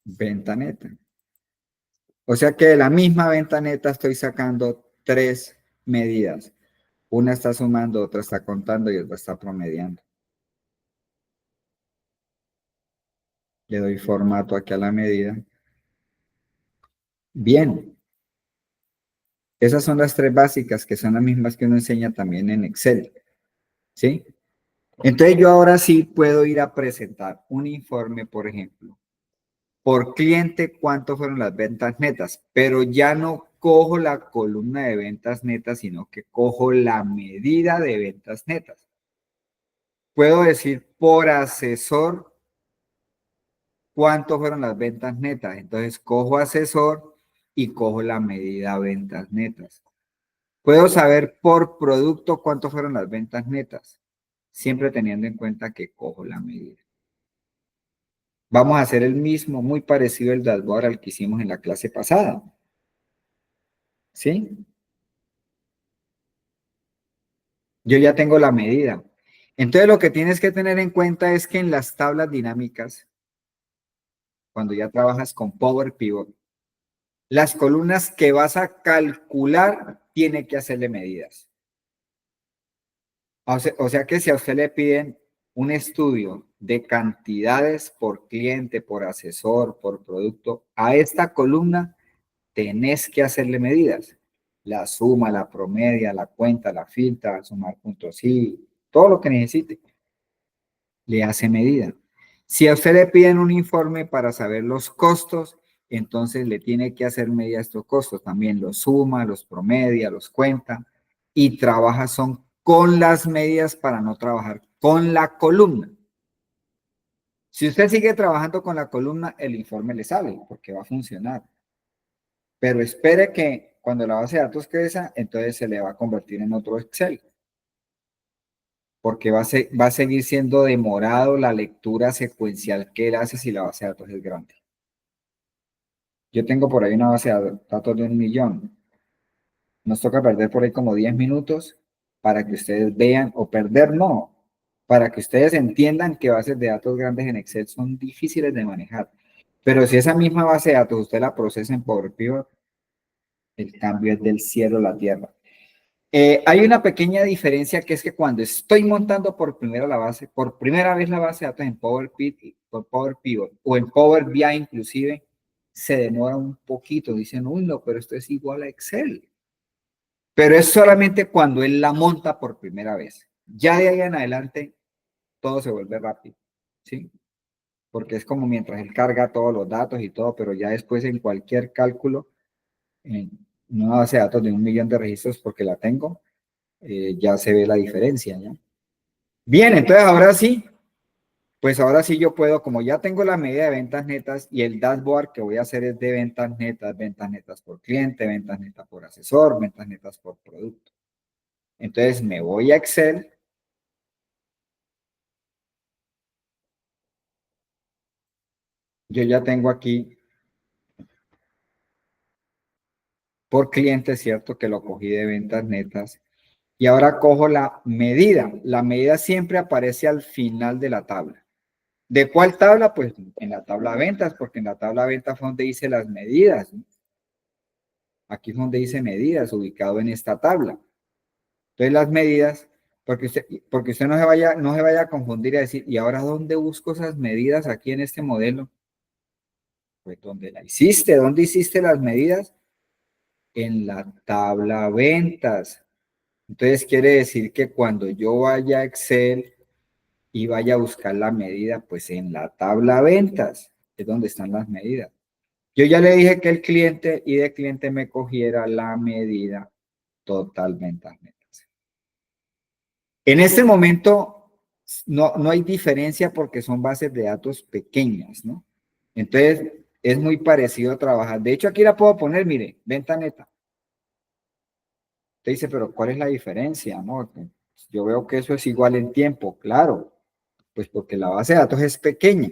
Venta neta. O sea que de la misma venta neta estoy sacando 3 medidas. Una está sumando, otra está contando y otra está promediando. Le doy formato aquí a la medida. Bien. Esas son las 3 básicas que son las mismas que uno enseña también en Excel. ¿Sí? Entonces yo ahora sí puedo ir a presentar un informe, por ejemplo, por cliente cuánto fueron las ventas netas, pero ya no cojo la columna de ventas netas, sino que cojo la medida de ventas netas. Puedo decir por asesor cuánto fueron las ventas netas. Entonces cojo asesor y cojo la medida ventas netas. Puedo saber por producto cuánto fueron las ventas netas, siempre teniendo en cuenta que cojo la medida. Vamos a hacer el mismo, muy parecido al dashboard al que hicimos en la clase pasada. ¿Sí? Yo ya tengo la medida. Entonces lo que tienes que tener en cuenta es que en las tablas dinámicas, cuando ya trabajas con Power Pivot, las columnas que vas a calcular tiene que hacerle medidas. O sea que si a usted le piden un estudio de cantidades por cliente, por asesor, por producto, a esta columna tenés que hacerle medidas. La suma, la promedia, la cuenta, la filtra, sumar puntos y todo lo que necesite. Le hace medida. Si a usted le piden un informe para saber los costos, entonces le tiene que hacer medida estos costos. También los suma, los promedia, los cuenta y trabaja son con las medidas para no trabajar con la columna. Si usted sigue trabajando con la columna, el informe le sale porque va a funcionar. Pero espere que cuando la base de datos crezca, entonces se le va a convertir en otro Excel. Porque va a seguir siendo demorado la lectura secuencial que él hace si la base de datos es grande. Yo tengo por ahí una base de datos de 1 millón. Nos toca perder por ahí como 10 minutos para que ustedes vean, o perder no, para que ustedes entiendan que bases de datos grandes en Excel son difíciles de manejar. Pero si esa misma base de datos usted la procesa en Power Pivot, el cambio es del cielo a la tierra. Hay una pequeña diferencia que es que cuando estoy montando por primera vez la base de datos en Power Pivot o en Power BI inclusive, se demora un poquito. Dicen, uy, no, pero esto es igual a Excel. Pero es solamente cuando él la monta por primera vez. Ya de ahí en adelante, todo se vuelve rápido, ¿sí? Porque es como mientras él carga todos los datos y todo, pero ya después en cualquier cálculo, en una base de datos de 1 millón de registros, porque la tengo, ya se ve la diferencia, ¿ya? Bien, entonces ahora sí, pues ahora sí yo puedo, como ya tengo la medida de ventas netas y el dashboard que voy a hacer es de ventas netas por cliente, ventas netas por asesor, ventas netas por producto. Entonces me voy a Excel yo ya tengo aquí por cliente, ¿cierto? Que lo cogí de ventas netas. Y ahora cojo la medida. La medida siempre aparece al final de la tabla. ¿De cuál tabla? Pues en la tabla de ventas, porque en la tabla de ventas fue donde dice las medidas, ¿no? Aquí es donde dice medidas, ubicado en esta tabla. Entonces las medidas, porque usted no se vaya a confundir y a decir, ¿y ahora dónde busco esas medidas aquí en este modelo? Pues ¿dónde la hiciste? ¿Dónde hiciste las medidas? En la tabla ventas. Entonces quiere decir que cuando yo vaya a Excel y vaya a buscar la medida, pues en la tabla ventas es donde están las medidas. Yo ya le dije que el cliente y de cliente me cogiera la medida total ventas netas. En este momento no hay diferencia porque son bases de datos pequeñas, ¿no? Entonces es muy parecido a trabajar. De hecho, aquí la puedo poner, mire, venta neta. Usted dice, pero ¿cuál es la diferencia? ¿No? Yo veo que eso es igual en tiempo, claro, pues porque la base de datos es pequeña.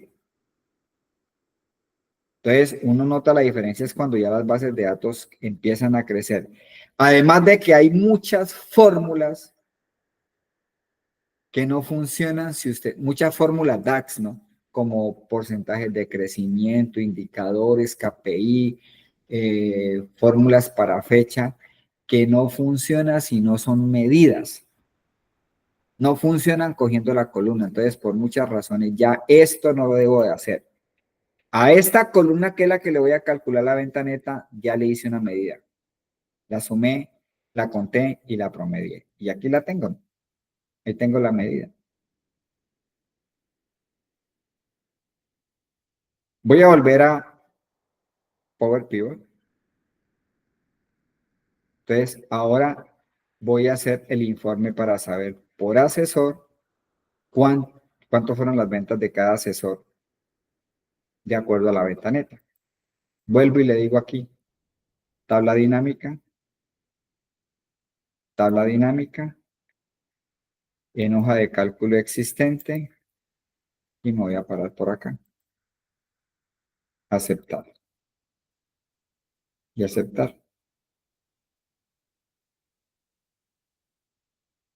Entonces, uno nota la diferencia es cuando ya las bases de datos empiezan a crecer. Además de que hay muchas fórmulas que no funcionan si usted, muchas fórmulas DAX, ¿no? Como porcentajes de crecimiento, indicadores, KPI, fórmulas para fecha, que no funcionan si no son medidas. No funcionan cogiendo la columna. Entonces, por muchas razones, ya esto no lo debo de hacer. A esta columna, que es la que le voy a calcular la venta neta, ya le hice una medida. La sumé, la conté y la promedié. Y aquí la tengo. Ahí tengo la medida. Voy a volver a Power Pivot. Entonces, ahora voy a hacer el informe para saber por asesor cuánto fueron las ventas de cada asesor de acuerdo a la venta neta. Vuelvo y le digo aquí, tabla dinámica, en hoja de cálculo existente, y me voy a parar por acá. Aceptar. Y aceptar.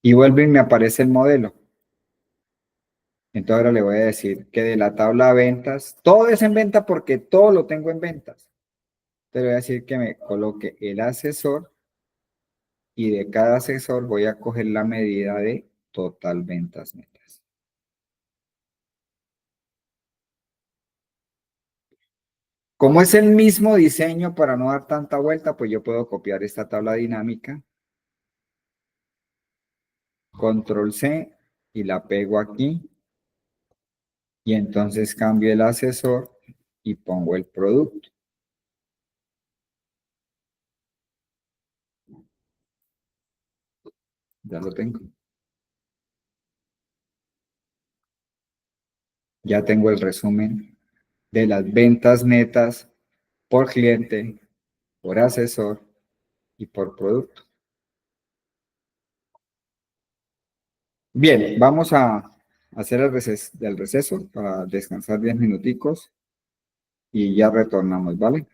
Y vuelve y me aparece el modelo. Entonces ahora le voy a decir que de la tabla de ventas, todo es en venta porque todo lo tengo en ventas. Te voy a decir que me coloque el asesor y de cada asesor voy a coger la medida de total ventas netas. Como es el mismo diseño para no dar tanta vuelta, pues yo puedo copiar esta tabla dinámica, control C y la pego aquí y entonces cambio el asesor y pongo el producto. Ya lo tengo. Ya tengo el resumen de las ventas netas por cliente, por asesor y por producto. Bien, vamos a hacer el receso para descansar 10 minuticos y ya retornamos, ¿vale?